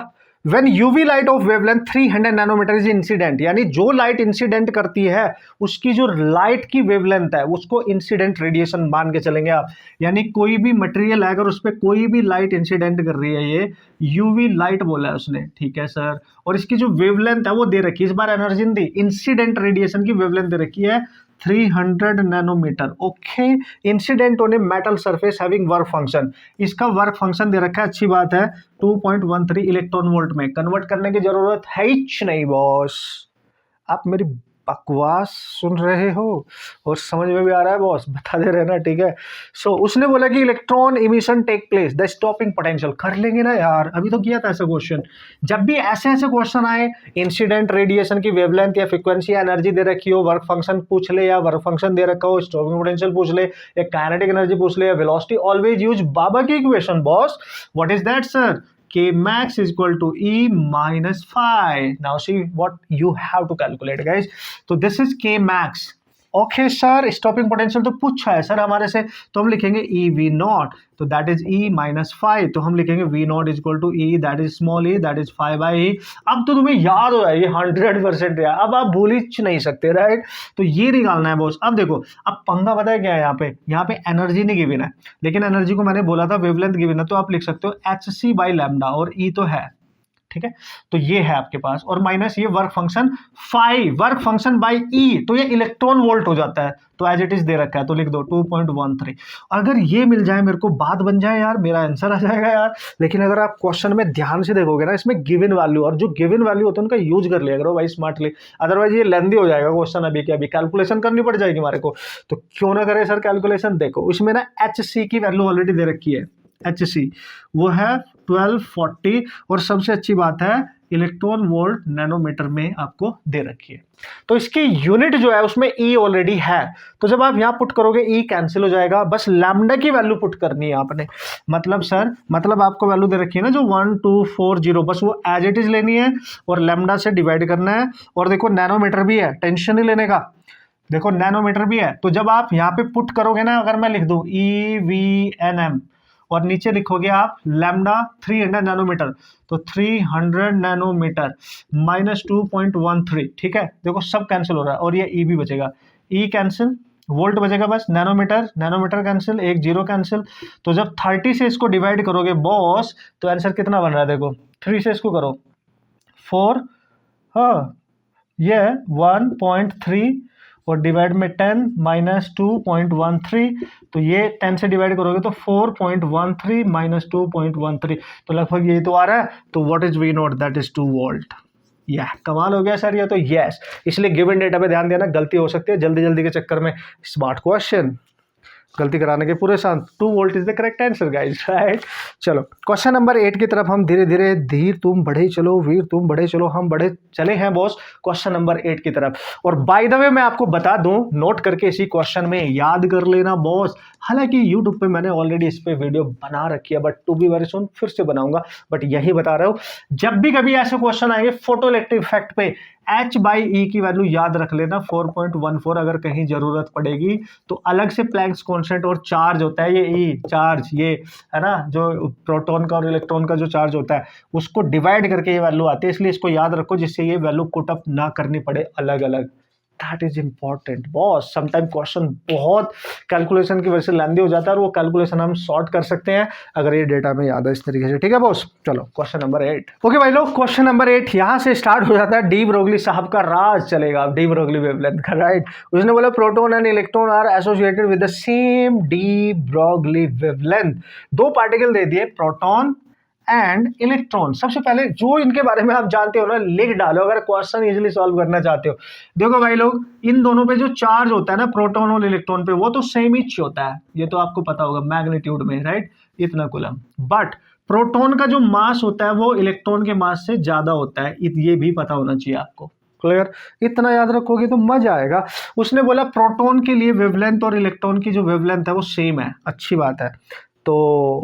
When UV light of wavelength 300 nanometre is incident, यानी जो लाइट इंसिडेंट करती है उसकी जो लाइट की वेवलेंथ है उसको इंसिडेंट रेडिएशन मान के चलेंगे आप। यानी कोई भी मटेरियल है, अगर उस पर कोई भी लाइट इंसिडेंट कर रही है, ये यूवी लाइट बोला है उसने, ठीक है सर, और इसकी जो वेवलेंथ है वो दे रखी है, इस बार एनर्जी दी, इंसिडेंट रेडिएशन की वेवलेंथ दे रखी है 300 nanometre. Okay, incident on a metal surface having work function, इसका वर्क फंक्शन दे रखा है, अच्छी बात है, 2.13 इलेक्ट्रॉन वोल्ट में। कन्वर्ट करने की जरूरत है ही नहीं बॉस, आप मेरी बकवास सुन रहे हो और समझ में भी आ रहा है बॉस, बता दे रहे ना, ठीक है। सो उसने बोला कि electron emission take place the stopping potential, कर लेंगे ना यार, अभी तो किया था ऐसा क्वेश्चन। जब भी ऐसे ऐसे क्वेश्चन आए, इंसिडेंट रेडिएशन की वेवलेंथ या फ्रीक्वेंसी या एनर्जी दे रखी हो, वर्क फंक्शन पूछ ले या वर्क फंक्शन दे रखा हो, स्टॉपिंग पोटेंशियल पूछ ले या काइनेटिक एनर्जी पूछ ले या वेलोसिटी, ऑलवेज यूज बाबा की equation boss. What is that sir? K max is equal to E minus phi. Now see what you have to calculate, guys. So this is K max. Okay sir, stopping potential तो पूछा है सर हमारे से, तो हम लिखेंगे ई वी नॉट, तो that is E minus phi, तो हम लिखेंगे V naught is equal to E that is small E that is 5/e। अब तो तुम्हें याद हो जाए, ये 100% यार, अब आप भूल ही नहीं सकते, राइट। तो ये निकालना है बॉस। अब देखो, अब पंगा पता है क्या है, यहाँ पे एनर्जी नहीं गिवन है, लेकिन एनर्जी को मैंने बोला था वेवलेंथ गिवन है, तो आप लिख सकते हो hc/λ, और ई तो है, ठीक है। तो ये है आपके पास, और माइनस ये work function phi, work function by E, तो ये इलेक्ट्रॉन वोल्ट हो जाता है, तो एज इट इज दे रखा है, तो लिख दो 2.13। अगर ये मिल जाए मेरे को, बात बन जाए यार, मेरा आंसर आ जाएगा यार। लेकिन अगर आप क्वेश्चन में ध्यान से देखोगे ना, इसमें गिवन वैल्यू, और जो गिवन वैल्यू होता है उनका यूज कर लिया करो भाई स्मार्टली, अदरवाइज ये लेंदी हो जाएगा क्वेश्चन, अभी के अभी कैलकुलेशन करनी पड़ जाएगी हमारे को। तो क्यों ना करे सर कैलकुलेशन। देखो उसमें ना HC की वैल्यू ऑलरेडी दे रखी है, HC वो है 1240, और सबसे अच्छी बात है इलेक्ट्रॉन वोल्ट नैनोमीटर में आपको दे रखी है, तो इसकी यूनिट जो है उसमें E ऑलरेडी है। तो जब आप यहाँ पुट करोगे E कैंसिल हो जाएगा, बस लैम्डा की वैल्यू पुट करनी है आपने। मतलब सर, मतलब आपको वैल्यू दे रखी है ना जो 1240, बस वो एज इट इज लेनी है और लैम्डा से डिवाइड करना है। और देखो नैनोमीटर भी है, टेंशन नहीं लेने का, देखो नैनोमीटर भी है। तो जब आप यहाँ पे पुट करोगे ना, अगर मैं लिख दूँ EVNM और नीचे लिखोगे आप लैम्डा 300 नैनोमीटर, तो 300 नैनोमीटर माइनस 2.13, ठीक है। देखो सब कैंसिल हो रहा है, और ये ई भी बचेगा, ई कैंसिल, वोल्ट बचेगा बस, नैनोमीटर नैनोमीटर कैंसिल, एक जीरो कैंसिल। तो जब 30 से इसको डिवाइड करोगे बॉस, तो आंसर कितना बन रहा है, देखो 3 से इसको करो 4, हाँ ये 1.3 और डिवाइड में 10 माइनस 2.13, तो ये 10 से डिवाइड करोगे तो 4.13 माइनस 2.13, तो लगभग यही तो आ रहा है। तो what is V naught, that is 2 volt. यह कमाल हो गया सर ये तो, यस। इसलिए गिवन डेटा पे ध्यान देना, गलती हो सकती है जल्दी जल्दी के चक्कर में, स्मार्ट क्वेश्चन गलती कराने के पूरे साथ। 2 volt is the correct answer guys, right. चलो क्वेश्चन नंबर 8 की तरफ हम धीरे धीरे, धीर तुम बढ़े चलो वीर तुम बढ़े चलो, हम बढ़े चले हैं बॉस क्वेश्चन नंबर 8 की तरफ। और बाय द वे मैं आपको बता दूं, नोट करके इसी क्वेश्चन में याद कर लेना बॉस। हालांकि यूट्यूब पे मैंने ऑलरेडी इस पे वीडियो बना रखी है, but to be very soon फिर से बनाऊंगा, बट यही बता रहा हूं, जब भी कभी ऐसे क्वेश्चन आएंगे फोटो इलेक्ट्रिक इफेक्ट पे, H/E की वैल्यू याद रख लेना 4.14, अगर कहीं जरूरत पड़ेगी तो अलग से प्लैंक्स कांस्टेंट और चार्ज होता है, ये E चार्ज, ये है ना जो प्रोटॉन का और इलेक्ट्रॉन का जो चार्ज होता है उसको डिवाइड करके ये वैल्यू आती है, इसलिए इसको याद रखो जिससे ये वैल्यू पुट अप ना करनी पड़े अलग अलग। That is important boss. Sometime question बहुत कैलकुलेशन की वजह से लेंदी हो जाता है, और वो कैलकुलेशन हम सॉर्ट कर सकते हैं अगर ये डेटा में याद है इस तरीके से, ठीक है बॉस। चलो क्वेश्चन नंबर 8। ओके भाई लोग, क्वेश्चन नंबर 8 यहाँ से स्टार्ट हो जाता है। डी ब्रोगली साहब का राज चलेगा, डी ब्रोगली वेवलेंथ का, राइट। उसने बोला proton and electron are associated with the same de Broglie wavelength. 2 particle दे दिए, प्रोटॉन एंड इलेक्ट्रॉन। सबसे पहले जो इनके बारे में आप जानते हो ना, लिख डालो अगर क्वेश्चन इजीली सॉल्व करना चाहते हो। देखो भाई लोग, इन दोनों पे जो चार्ज होता है ना प्रोटॉन और इलेक्ट्रॉन पे, वो तो सेम ही होता है, ये तो आपको पता होगा मैग्नीट्यूड में, राइट, इतना कूलम। बट प्रोटॉन का जो मास होता है वो इलेक्ट्रॉन के मास से ज्यादा होता है, ये भी पता होना चाहिए आपको। क्लियर, इतना याद रखोगे तो मजा आएगा। उसने बोला प्रोटॉन के लिए वेवलेंथ और इलेक्ट्रॉन की जो वेवलेंथ है वो सेम है, अच्छी बात है। तो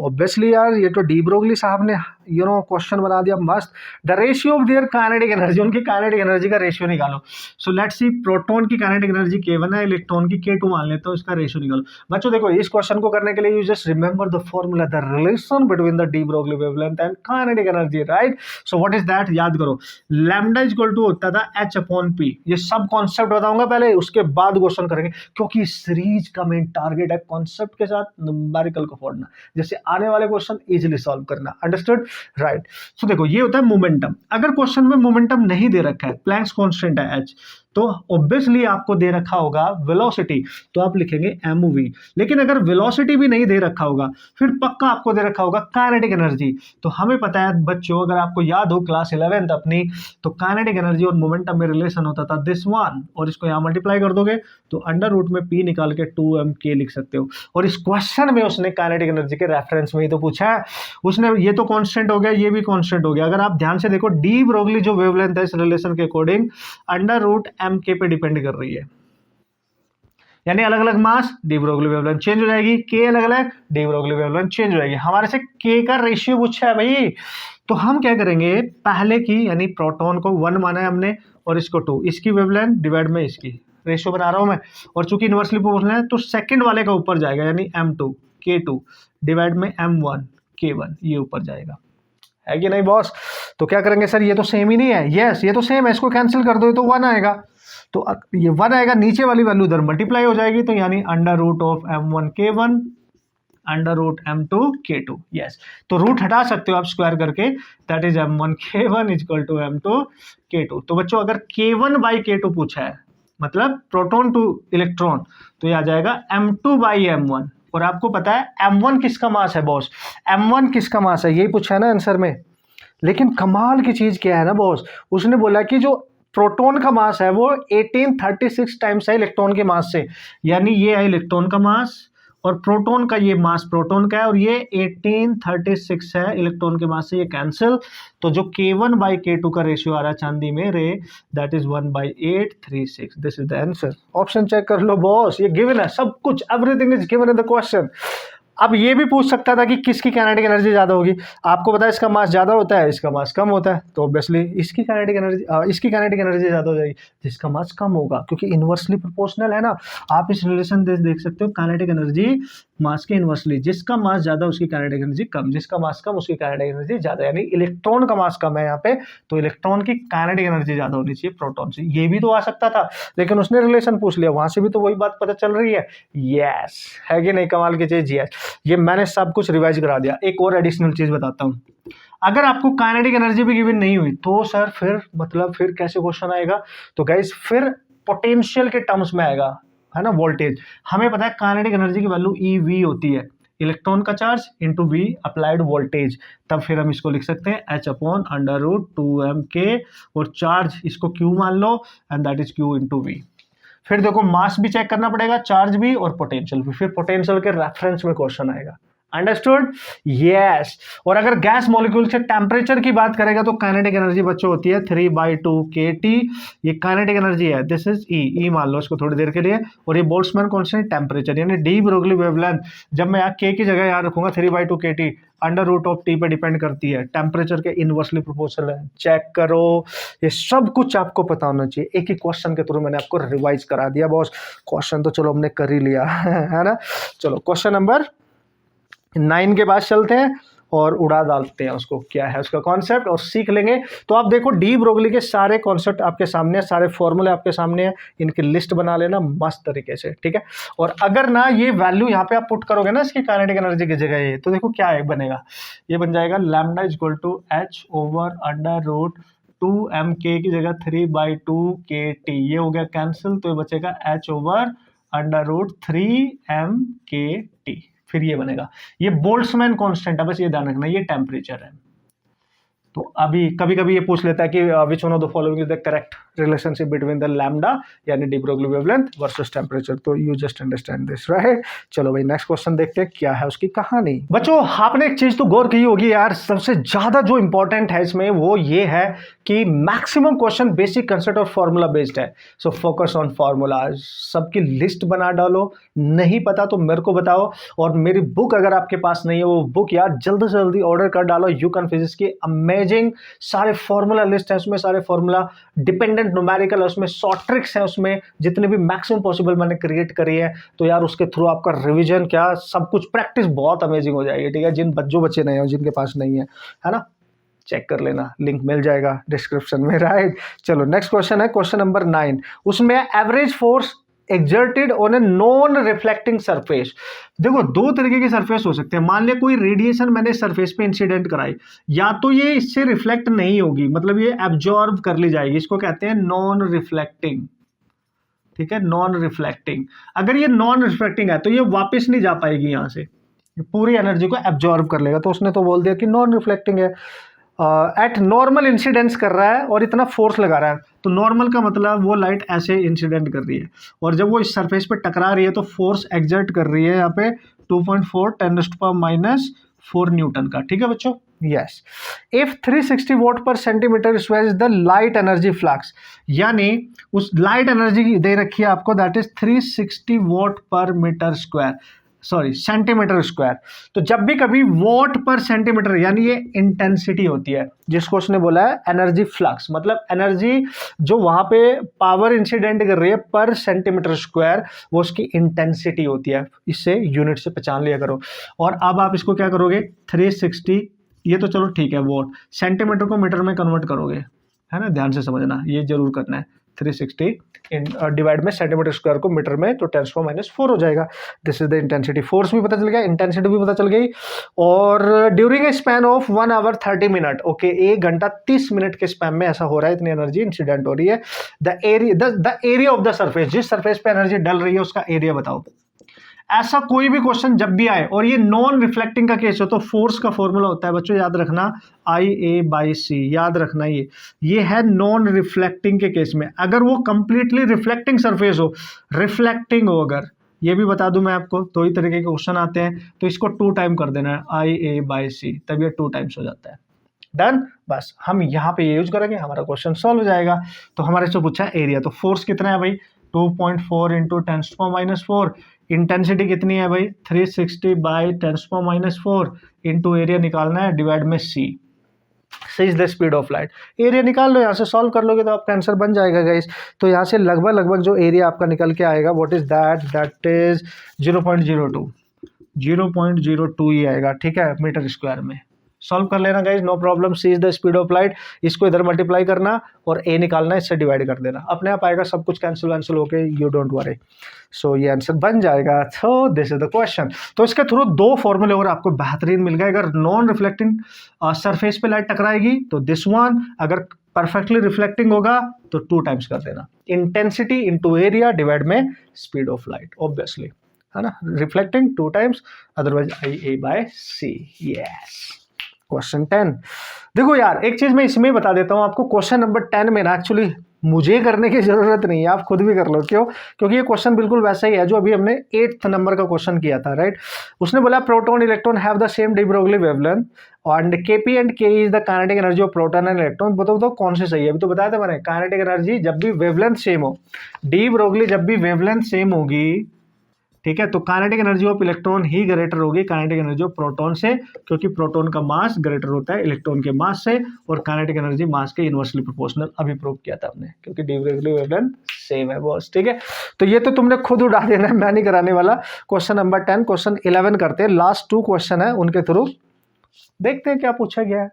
ऑब्वियसली यार ये तो डी ब्रोगली साहब ने क्वेश्चन बना दिया मस्त। The ratio of their kinetic energy, उनकी काइनेटिक एनर्जी का रेशियो निकालो। सो लेट्स सी, प्रोटॉन की काइनेटिक एनर्जी K1 है, इलेक्ट्रॉन की K2 मान लेते हो, इसका रेशियो निकालो। बच्चों देखो इस क्वेश्चन को करने के लिए you just remember the formula, the relation between the de Broglie wavelength and kinetic energy, right. So what is that, याद करो, लैम्डा इज इक्वल टू होता था H/P। ये सब कॉन्सेप्ट बताऊंगा पहले, उसके बाद क्वेश्चन करेंगे, क्योंकि सीरीज का मेन टारगेट है कॉन्सेप्ट के साथ न्यूमेरिकल को फोड़ना, जैसे आने वाले क्वेश्चन इजीली सॉल्व करना, अंडरस्टूड, राइट। सो देखो ये होता है मोमेंटम। अगर क्वेश्चन में मोमेंटम नहीं दे रखा है, प्लैंक्स कांस्टेंट है H, तो ऑब्वियसली आपको दे रखा होगा वेलोसिटी, तो आप लिखेंगे mv। लेकिन अगर वेलोसिटी भी नहीं दे रखा होगा, फिर पक्का आपको दे रखा होगा काइनेटिक एनर्जी। तो हमें पता है बच्चों, अगर आपको याद हो क्लास 11th अपनी, तो काइनेटिक एनर्जी और मोमेंटम में रिलेशन होता था दिस वन, और इसको यहाँ मल्टीप्लाई कर दोगे तो अंडर रूट में p निकाल के 2mk लिख सकते हो। और इस क्वेश्चन में उसने काइनेटिक एनर्जी के रेफरेंस में ही तो पूछा है उसने। ये तो कांस्टेंट हो गया, ये भी कांस्टेंट हो गया। अगर आप ध्यान से देखो, डी ब्रोगली जो वेवलेंथ है इस रिलेशन के अकॉर्डिंग अंडर रूट mk पे डिपेंड कर रही है, यानी अलग अलग मास डी ब्रोगली वेवलेंथ चेंज हो जाएगी, के अलग अलग डी ब्रोगली वेवलेंथ चेंज हो जाएगी। हमारे से के का रेशियो पूछा है भाई, तो हम क्या करेंगे, पहले की यानी प्रोटॉन को 1 माना है हमने और इसको 2, इसकी वेवलेंथ डिवाइड में इसकी, रेशियो बना रहा हूं मैं, और चूंकि इनवर्सली प्रोपोर्शनल है तो सेकंड वाले का ऊपर जाएगा, यानी m2 k2 डिवाइड में m1 k1, ये ऊपर जाएगा, है कि नहीं बॉस। तो क्या करेंगे सर, ये तो सेम ही नहीं है, यस ये तो सेम है, इसको कैंसिल कर दो तो 1 आएगा, तो ये 1 आएगा, नीचे वाली वैल्यू इधर मल्टीप्लाई हो जाएगी, तो यानी under root of m1 k1 under root m2 k2, yes. तो रूट हटा सकते हो आप स्क्वायर करके, that is m1 k1 equal to m2 k2। तो बच्चों अगर k1 बाई k2 पूछा है, मतलब प्रोटॉन टू इलेक्ट्रॉन, तो ये आ जाएगा m2 बाई m1। और आपको पता है m1 किसका मास है बॉस, m1 किसका मास है, यही पूछा है ना आंसर में। लेकिन कमाल की चीज क्या है ना बॉस, उसने बोला कि जो प्रोटॉन का मास है वो 1836 टाइम्स है इलेक्ट्रॉन के मास से, यानी ये है इलेक्ट्रॉन का मास और प्रोटॉन का ये मास प्रोटॉन का है, और ये 1836 है इलेक्ट्रॉन के मास से, ये कैंसिल। तो जो k1 बाई k2 का रेशियो आ रहा है चांदी में रे, that is 1/836। This is the answer. Option check कर लो बॉस, ये गिवन है सब कुछ, everything is given in the question. अब ये भी पूछ सकता था कि किसकी काइनेटिक एनर्जी ज्यादा होगी, आपको पता है इसका मास ज्यादा होता है, इसका मास कम होता है, तो ऑब्वियसली इसकी काइनेटिक एनर्जी ज्यादा हो जाएगी जिसका मास कम होगा, क्योंकि इनवर्सली प्रोपोर्शनल है ना। आप इस रिलेशन देख सकते हो, काइनेटिक एनर्जी मास के इनवर्सली, जिसका मास ज्यादा उसकी काइनेटिक एनर्जी कम, जिसका मास कम उसकी काइनेटिक एनर्जी ज्यादा, यानी इलेक्ट्रॉन का मास कम है यहाँ पे, तो इलेक्ट्रॉन की काइनेटिक एनर्जी ज्यादा होनी चाहिए प्रोटॉन से। ये भी तो आ सकता था, लेकिन उसने रिलेशन पूछ लिया, वहां से भी तो वही बात पता चल रही है। यस, है कि नहीं कमाल की चीज। यस, ये मैंने सब कुछ रिवाइज करा दिया। एक और एडिशनल चीज बताता हूँ, अगर आपको काइनेटिक एनर्जी भी गिवन नहीं हुई तो सर फिर कैसे क्वेश्चन आएगा, तो गाइस फिर पोटेंशियल के टर्म्स में आएगा, है ना। वोल्टेज, हमें पता है काइनेटिक एनर्जी की वैल्यू EV होती है, इलेक्ट्रॉन का charge into V applied voltage, तब फिर हम इसको लिख सकते हैं H/√2mk, और चार्ज इसको Q मान लो, and that is Q into V। फिर देखो मास भी चेक करना पड़ेगा, चार्ज भी और पोटेंशियल भी, फिर पोटेंशियल के रेफरेंस में क्वेश्चन आएगा। Understood, yes. और अगर गैस मॉलिक्यूल से टेम्परेचर की बात करेगा तो काइनेटिक एनर्जी बच्चों होती है 3/2 kT, ये काइनेटिक एनर्जी है, दिस इज E मान लो इसको थोड़ी देर के लिए, और ये बोल्ट्जमैन कांस्टेंट टेम्परेचर, यानी डी ब्रोगली वेवलेंथ, जब मैं यहाँ k की जगह यहाँ रखूंगा 3/2 kT, under root of T पे डिपेंड करती है, टेम्परेचर के इनवर्सली प्रोपोर्शनल है। चेक करो, ये सब कुछ आपको पता होना चाहिए, एक ही क्वेश्चन के थ्रू मैंने आपको रिवाइज करा दिया बॉस। क्वेश्चन तो चलो हमने कर ही लिया है ना। चलो क्वेश्चन नंबर 9 के पास चलते हैं और उड़ा डालते हैं उसको, क्या है उसका कॉन्सेप्ट, और सीख लेंगे। तो आप देखो डी ब्रोगली के सारे कॉन्सेप्ट आपके सामने है, सारे फॉर्मूले आपके सामने है, इनकी लिस्ट बना लेना मस्त तरीके से, ठीक है। और अगर ना ये वैल्यू यहाँ पे आप पुट करोगे ना इसकी काइनेटिक एनर्जी की जगह, ये तो देखो क्या है बनेगा, ये बन जाएगा लैम्डा इक्वल टू H/√2mk की जगह 3/2 kT, ये हो गया कैंसिल, तो ये बचेगा H/√3mkt, फिर ये बनेगा, ये बोल्ट्जमैन कांस्टेंट है, बस ये ध्यान रखना, ये टेम्परेचर है। तो अभी कभी कभी ये पूछ लेता है कि which one of the following is the correct relationship between the lambda यानी de Broglie wavelength versus temperature, तो you just understand this, right. चलो भाई नेक्स्ट क्वेश्चन देखते हैं क्या है उसकी कहानी। बच्चों आपने एक चीज तो गौर की होगी यार, सबसे ज्यादा जो इंपॉर्टेंट है इसमें वो ये है कि मैक्सिमम क्वेश्चन बेसिक कंसेप्ट और फॉर्मूला बेस्ड है, सो फोकस ऑन फॉर्मूलाज। सबकी लिस्ट बना डालो, नहीं पता तो मेरे को बताओ, और मेरी बुक अगर आपके पास नहीं है वो बुक यार जल्दी से जल्दी ऑर्डर कर डालो, यूकन फिजिक्स की अमेजिंग सारे फॉर्मूला लिस्ट है उसमें, सारे फॉर्मूला डिपेंडेंट न्यूमेरिकल है उसमें, शॉर्ट ट्रिक्स है उसमें, जितने भी मैक्सिमम पॉसिबल मैंने क्रिएट करी है, तो यार उसके थ्रू आपका रिवीजन क्या सब कुछ प्रैक्टिस बहुत अमेजिंग हो जाएगी, ठीक है। जिन बच्चों बच्चे नहीं हो, जिनके पास नहीं है ना, चेक कर लेना, लिंक मिल जाएगा डिस्क्रिप्शन में, राइट। चलो नेक्स्ट क्वेश्चन है क्वेश्चन नंबर 9, उसमें average force exerted on a non reflecting surface. देखो दो तरीके के सरफेस हो सकते हैं, मान लिया कोई रेडिएशन मैंने सरफेस पे इंसिडेंट कराई, या तो ये इससे रिफ्लेक्ट नहीं होगी, मतलब ये एब्जॉर्ब कर ली जाएगी, इसको कहते हैं नॉन रिफ्लेक्टिंग, ठीक है, नॉन रिफ्लेक्टिंग। अगर ये नॉन रिफ्लेक्टिंग है तो ये वापस नहीं जा पाएगी यहाँ से, ये पूरी एनर्जी को एब्जॉर्ब कर लेगा, तो उसने तो बोल दिया कि नॉन रिफ्लेक्टिंग है। एट नॉर्मल इंसिडेंस कर रहा है और इतना फोर्स लगा रहा है, तो नॉर्मल का मतलब वो लाइट ऐसे इंसिडेंट कर रही है, और जब वो इस सरफेस पे टकरा रही है तो फोर्स एग्जर्ट कर रही है यहाँ पे 2.4 10⁻⁻⁴ न्यूटन का। ठीक है बच्चों, yes. If 360 watt per centimetre square is the light energy flux, यानी उस लाइट एनर्जी दे रखी है आपको, that is 360 watt per metre square, sorry centimetre square. तो जब भी कभी वॉट पर सेंटीमीटर, यानी ये इंटेंसिटी होती है जिसको उसने बोला है एनर्जी फ्लक्स, मतलब एनर्जी जो वहां पे पावर इंसिडेंट कर रही है पर सेंटीमीटर स्क्वायर, वो उसकी इंटेंसिटी होती है। इससे यूनिट से पहचान लिया करो। और अब आप इसको क्या करोगे, 360, ये तो चलो ठीक है वॉट, सेंटीमीटर को मीटर में कन्वर्ट करोगे, है ना, ध्यान से समझना, ये जरूर करना है। 360 डिवाइड में सेंटीमीटर स्क्वायर को मीटर में, तो 10⁻⁴ हो जाएगा। This is the intensity. Force भी पता चल गया, इंटेंसिटी भी पता चल गई। और during a span of 1 hour 30 minute, okay, 1 घंटा 30 मिनट के स्पैन में ऐसा हो रहा है, इतनी एनर्जी इंसिडेंट हो रही है। The area of the surface, जिस सरफेस पे एनर्जी डल रही है उसका एरिया बताओ। ऐसा कोई भी क्वेश्चन जब भी आए और ये नॉन रिफ्लेक्टिंग का केस हो, तो फोर्स का फॉर्मूला होता है बच्चों, याद रखना, IA/C, याद रखना। ये है नॉन रिफ्लेक्टिंग के केस में। अगर वो कंप्लीटली रिफ्लेक्टिंग सरफेस हो, रिफ्लेक्टिंग हो अगर, ये भी बता दूं मैं आपको, दो ही तरीके के क्वेश्चन आते हैं, तो इसको 2 टाइम कर देना है, IA/C, तब ये 2 टाइम्स हो जाता है। डन, बस हम यहाँ पे ये यूज करेंगे, हमारा क्वेश्चन सॉल्व हो जाएगा। तो हमारे से पूछा एरिया, तो फोर्स कितना है भाई, 2.4 इंटू 10⁻⁴। इंटेंसिटी कितनी है भाई, 360 बाई 10⁻⁴, इंटू एरिया निकालना है, डिवाइड में C is the speed of light. Area निकाल लो, यहाँ से सॉल्व कर लोगे तो आपका आंसर बन जाएगा गाइस। तो यहाँ से लगभग जो एरिया आपका निकल के आएगा, व्हाट इज दैट इज 0.02 ही आएगा, ठीक है, मीटर स्क्वायर में। सॉल्व कर लेना guys, no problem. C is the speed of light, इसको इधर मल्टीप्लाई करना और ए निकालना, इससे डिवाइड कर देना, अपने आप आएगा, सब कुछ कैंसिल वैंसिल होके, यू डोंट वरी। सो ये आंसर बन जाएगा। तो दिस इज द क्वेश्चन। तो इसके थ्रू 2 फॉर्मूले और आपको बेहतरीन मिल गए। अगर नॉन रिफ्लेक्टिंग सरफेस पे लाइट टकराएगी तो दिस वन, अगर परफेक्टली रिफ्लेक्टिंग होगा तो 2 टाइम्स कर देना, इंटेंसिटी इंटू एरिया डिवाइड में स्पीड ऑफ लाइट, ऑब्वियसली, है ना, reflecting 2 times, otherwise IA/C। Yes. Question 10, देखो यार एक चीज मैं इसमें बता देता हूं आपको, क्वेश्चन नंबर 10 में ना एक्चुअली मुझे करने की जरूरत नहीं है, आप खुद भी कर लो। क्यों? क्योंकि ये क्वेश्चन बिल्कुल वैसा ही है जो अभी हमने 8th नंबर का क्वेश्चन किया था, राइट। उसने बोला proton electron have the same de Broglie wavelength and Kp and Ke is the kinetic energy of proton and electron. बताओ कौन से सही है? अभी तो बताया था मैंने, काइनेटिक एनर्जी जब भी वेवलेंथ सेम हो, डी ब्रोगली जब भी वेवलेंथ सेम होगी, ठीक है, तो kinetic energy of electron he greater होगी काइनेटिक एनर्जी ऑफ प्रोटॉन से, क्योंकि प्रोटॉन का मास ग्रेटर होता है इलेक्ट्रॉन के मास से, और काइनेटिक एनर्जी मास के इनवर्सली प्रोपोर्शनल, अभी प्रूव किया था हमने, क्योंकि डी ब्रोगली वेवलेंथ सेम है बॉस, ठीक है। तो ये तो तुमने खुद उड़ा देना है, मैं नहीं कराने वाला। क्वेश्चन नंबर 10, क्वेश्चन 11 करते हैं, लास्ट 2 क्वेश्चन है, उनके थ्रू देखते हैं क्या पूछा गया है।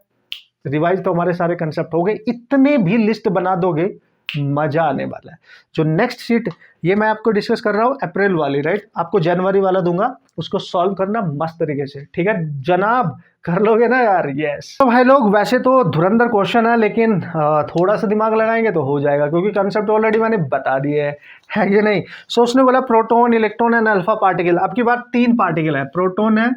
रिवाइज तो हमारे सारे कंसेप्ट हो गए, इतने भी लिस्ट बना दोगे मजा आने वाला है। जो नेक्स्ट शीट ये मैं आपको डिस्कस कर रहा हूँ अप्रैल वाली, राइट, आपको जनवरी वाला दूंगा, उसको सॉल्व करना मस्त तरीके से, ठीक है जनाब, कर लोगे ना यार? यस। तो भाई लोग वैसे तो धुरंधर क्वेश्चन है, लेकिन थोड़ा सा दिमाग लगाएंगे तो हो जाएगा, क्योंकि कंसेप्ट ऑलरेडी मैंने बता दिए है कि नहीं। सो उसने बोला proton, electron and alpha particle. अब की बार 3 पार्टिकल है, प्रोटॉन है,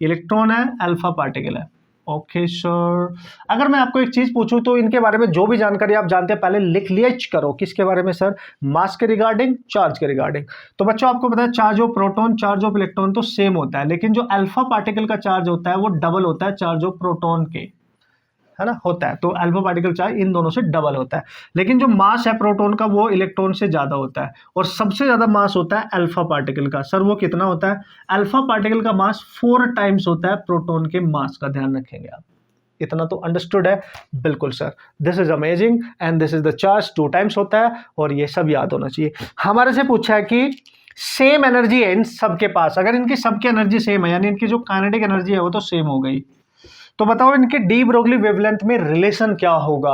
इलेक्ट्रॉन है, अल्फा पार्टिकल है। ओके सर, अगर मैं आपको एक चीज पूछूं तो इनके बारे में जो भी जानकारी आप जानते हैं पहले लिख लिया करो। किसके बारे में सर? मास के रिगार्डिंग, चार्ज के रिगार्डिंग। तो बच्चों आपको पता है charge of proton, charge of electron तो सेम होता है, लेकिन जो अल्फा पार्टिकल का चार्ज होता है वो डबल होता है चार्ज ऑफ प्रोटॉन के, है ना, होता है। तो अल्फा पार्टिकल चार्ज इन दोनों से डबल होता है, लेकिन जो मास है प्रोटॉन का वो इलेक्ट्रॉन से ज्यादा होता है, और सबसे ज्यादा मास होता है अल्फा पार्टिकल का। सर वो कितना होता है? अल्फा पार्टिकल का मास 4 टाइम्स होता है प्रोटॉन के मास का, ध्यान रखेंगे आप। इतना तो अंडरस्टूड है? बिल्कुल sir, this is amazing and this is the charge 2 times होता है, और ये सब याद होना चाहिए। हमारे से पूछा है कि सेम एनर्जी है इन सबके पास, अगर इनकी सबकी एनर्जी सेम है, यानी इनकी जो काइनेटिक एनर्जी है वो तो सेम हो गई, तो बताओ इनके डी ब्रोगली वेवलेंथ में रिलेशन क्या होगा।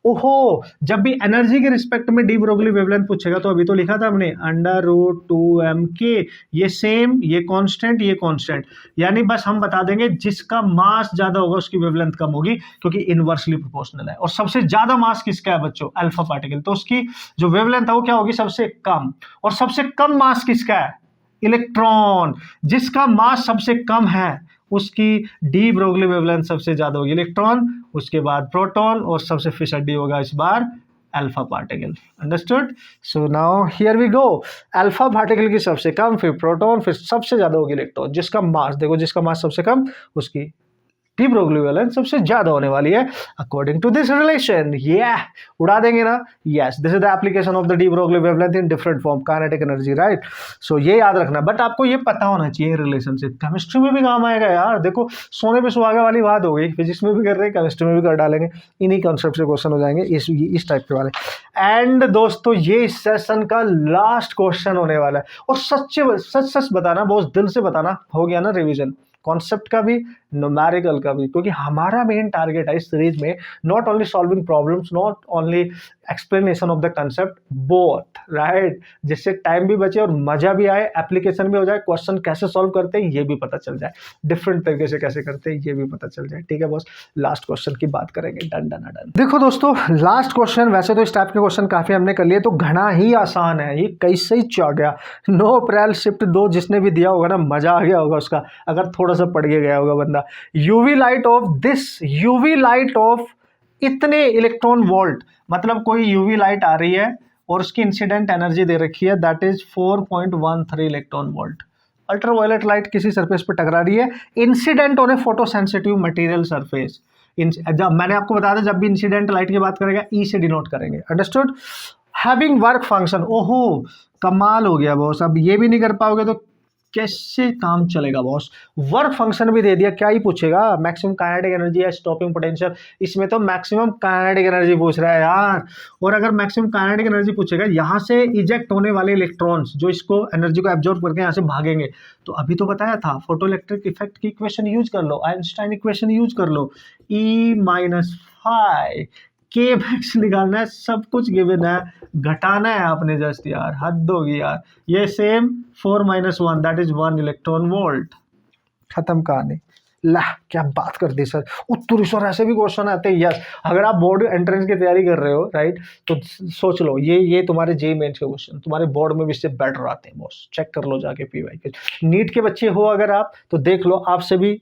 ओहो, जब भी एनर्जी के रिस्पेक्ट में डी ब्रोगली वेवलेंथ पूछेगा तो अभी तो लिखा था हमने √2m_k, ये सेम, ये कांस्टेंट, ये कांस्टेंट, यानी बस हम बता देंगे जिसका मास ज्यादा होगा उसकी वेवलेंथ कम होगी, क्योंकि इनवर्सली प्रोपोर्शनल है। और सबसे ज्यादा मास किसका है बच्चों, अल्फा पार्टिकल, तो उसकी जो वेवलेंथ है वो क्या होगी, सबसे कम। और सबसे कम मास किसका है, इलेक्ट्रॉन, जिसका मास सबसे कम है उसकी डी ब्रोगली वेवलेंथ सबसे ज्यादा होगी, इलेक्ट्रॉन, उसके बाद प्रोटॉन, और सबसे फिशर डी होगा इस बार alpha particle. Understood. So now here we go, alpha particle की सबसे कम, फिर प्रोटॉन, फिर सबसे ज्यादा होगी इलेक्ट्रॉन। जिसका मास देखो, जिसका मास सबसे कम उसकी डी ब्रोगली वेवलेंथ सबसे ज्यादा होने वाली है अकॉर्डिंग टू दिस रिलेशन। उड़ा देंगे ना। Yes, this is the application of the de Broglie wavelength in different form, kinetic energy, right. So ये याद रखना, बट आपको ये पता होना चाहिए रिलेशनशिप, केमिस्ट्री में भी काम आएगा यार। देखो सोने पे सुहागा वाली बात हो गई, फिजिक्स में भी कर रहे हैं, केमिस्ट्री में भी कर डालेंगे, इन्हीं कॉन्सेप्ट से क्वेश्चन हो जाएंगे इस टाइप के वाले। एंड दोस्तों ये इस सेशन का लास्ट क्वेश्चन होने वाला है, और सच बताना, बहुत दिल से बताना, हो गया ना रिविजन, कॉन्सेप्ट का भी, न्यूमेरिकल का भी, क्योंकि हमारा मेन टारगेट है इस सीरीज में not only solving problems, not only explanation of the concept, both, right, जिससे टाइम भी बचे और मजा भी आए, एप्लीकेशन भी हो जाए, क्वेश्चन कैसे सॉल्व करते हैं ये भी पता चल जाए, डिफरेंट तरीके से कैसे करते हैं ये भी पता चल जाए। ठीक है बॉस, लास्ट क्वेश्चन की बात करेंगे। Done done done. देखो दोस्तों, लास्ट क्वेश्चन, वैसे तो इस टाइप के क्वेश्चन काफी हमने कर लिए, तो घना ही आसान है, ये कैसे ही चढ़ गया। नो अप्रैल शिफ्ट 2 जिसने भी दिया होगा ना, मजा आ गया होगा उसका, अगर थोड़ा सा पढ़ के गया होगा बंदा। यूवी लाइट ऑफ इतने इलेक्ट्रॉन वोल्ट, मतलब कोई यूवी लाइट आ रही है और उसकी इंसिडेंट एनर्जी दे रखी है, that is 4.13 electron volt. Ultraviolet light किसी सरफेस पर टकरा रही है, incident on A photosensitive material surface. जब मैंने आपको बताया था, जब भी इंसिडेंट लाइट की बात करेगा ई से डिनोट करेंगे। अंडरस्टूड। हैविंग वर्क फंक्शन, ओहो कमाल हो गया बॉस, अब ये भी नहीं कर पाओगे तो कैसे काम चलेगा बॉस। वर्क फंक्शन भी दे दिया, क्या ही पूछेगा, मैक्सिमम काइनेटिक एनर्जी है, स्टॉपिंग पोटेंशियल, इसमें तो मैक्सिमम काइनेटिक एनर्जी पूछ रहा है यार। और अगर मैक्सिमम काइनेटिक एनर्जी पूछेगा, यहाँ से इजेक्ट होने वाले इलेक्ट्रॉन्स जो इसको एनर्जी को एब्जॉर्ब करके यहाँ से भागेंगे, तो अभी तो बताया था फोटो इलेक्ट्रिक इफेक्ट की इक्वेशन यूज कर लो, आइंस्टाइन इक्वेशन यूज कर लो, E-phi के मैक्स निकालना है, सब कुछ गिवन है, घटाना है आपने जस्ट, यार हद होगी यार। ये same 4 - 1 that is 1 electron volt, खत्म कहानी। ला क्या बात कर दी सर, उत्तर सर ऐसे भी क्वेश्चन आते हैं। यस, अगर आप बोर्ड एंट्रेंस की तैयारी कर रहे हो, राइट, तो सोच लो ये तुम्हारे जेईई मेंस के क्वेश्चन तुम्हारे बोर्ड में भी इससे बेटर आते हैं बॉस, चेक कर लो जाके पीवाई के। नीट के बच्चे हो अगर आप, तो देख लो आपसे भी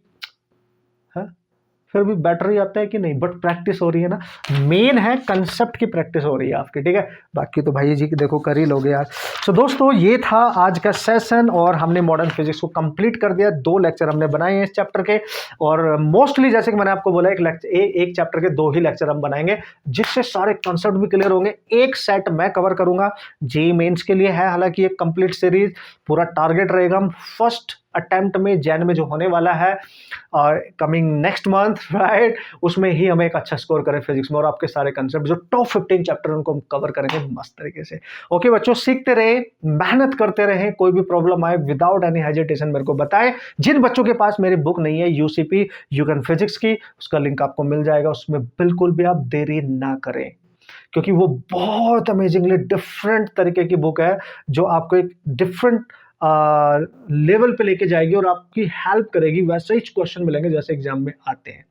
फिर भी बेटर ही आता है कि नहीं, बट प्रैक्टिस हो रही है ना, मेन है कंसेप्ट की प्रैक्टिस हो रही है आपकी। ठीक है, बाकी तो भाई जी देखो कर ही लोगे यार। सो दोस्तों ये था आज का सेशन, और हमने मॉडर्न फिजिक्स को कंप्लीट कर दिया। 2 लेक्चर हमने बनाए हैं इस चैप्टर के, और मोस्टली जैसे कि मैंने आपको बोला एक चैप्टर के 2 ही लेक्चर हम बनाएंगे, जिससे सारे कंसेप्ट भी क्लियर होंगे। एक सेट मैं कवर करूंगा, जेईई मेंस के लिए है हालांकि एक कंप्लीट सीरीज, पूरा टारगेट रहेगा हम फर्स्ट अटेम्प्ट में जैन में जो होने वाला है और कमिंग नेक्स्ट मंथ, राइट, उसमें ही हमें एक अच्छा स्कोर करें फिजिक्स में, और आपके सारे कंसेप्ट जो टॉप 15 चैप्टर उनको हम कवर करेंगे मस्त तरीके से। ओके बच्चों, सीखते रहे, मेहनत करते रहे, कोई भी प्रॉब्लम आए विदाउट एनी हेजिटेशन मेरे को बताएं। जिन बच्चों के पास मेरी बुक नहीं है यूसीपी यू कैन फिजिक्स की, उसका लिंक आपको मिल जाएगा, उसमें बिल्कुल भी आप देरी ना करें, क्योंकि वो बहुत अमेजिंगली डिफरेंट तरीके की बुक है, जो आपको एक डिफरेंट लेवल पे लेके जाएगी और आपकी हेल्प करेगी। वैसे ही क्वेश्चन मिलेंगे जैसे एग्जाम में आते हैं,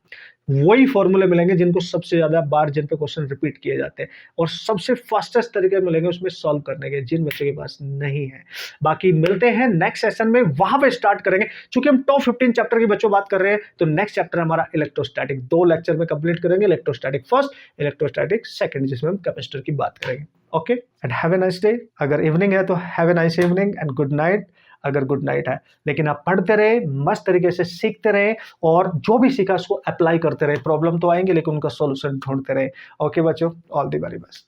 वही फॉर्मूले मिलेंगे जिनको सबसे ज्यादा बार जिन पे क्वेश्चन रिपीट किए जाते हैं, और सबसे फास्टेस्ट तरीके मिलेंगे उसमें सॉल्व करने के, जिन बच्चों के पास नहीं है। बाकी मिलते हैं नेक्स्ट सेशन में, वहां पे स्टार्ट करेंगे। चूंकि हम टॉप 15 चैप्टर की बच्चों बात कर रहे हैं, तो नेक्स्ट चैप्टर हमारा इलेक्ट्रोस्टैटिक, 2 लेक्चर में कंप्लीट करेंगे, इलेक्ट्रोस्टैटिक फर्स्ट, इलेक्ट्रोस्टैटिक सेकंड, जिसमें हम कैपेसिटर की बात करेंगे। Okay, and have a nice day. अगर इवनिंग है तो have a nice evening and good night, अगर गुड नाइट है। लेकिन आप पढ़ते रहे, मस्त तरीके से सीखते रहे, और जो भी सीखा उसको अप्लाई करते रहे। प्रॉब्लम तो आएंगे लेकिन उनका सॉल्यूशन ढूंढते रहे। ओके बच्चों, ऑल द वेरी बेस्ट।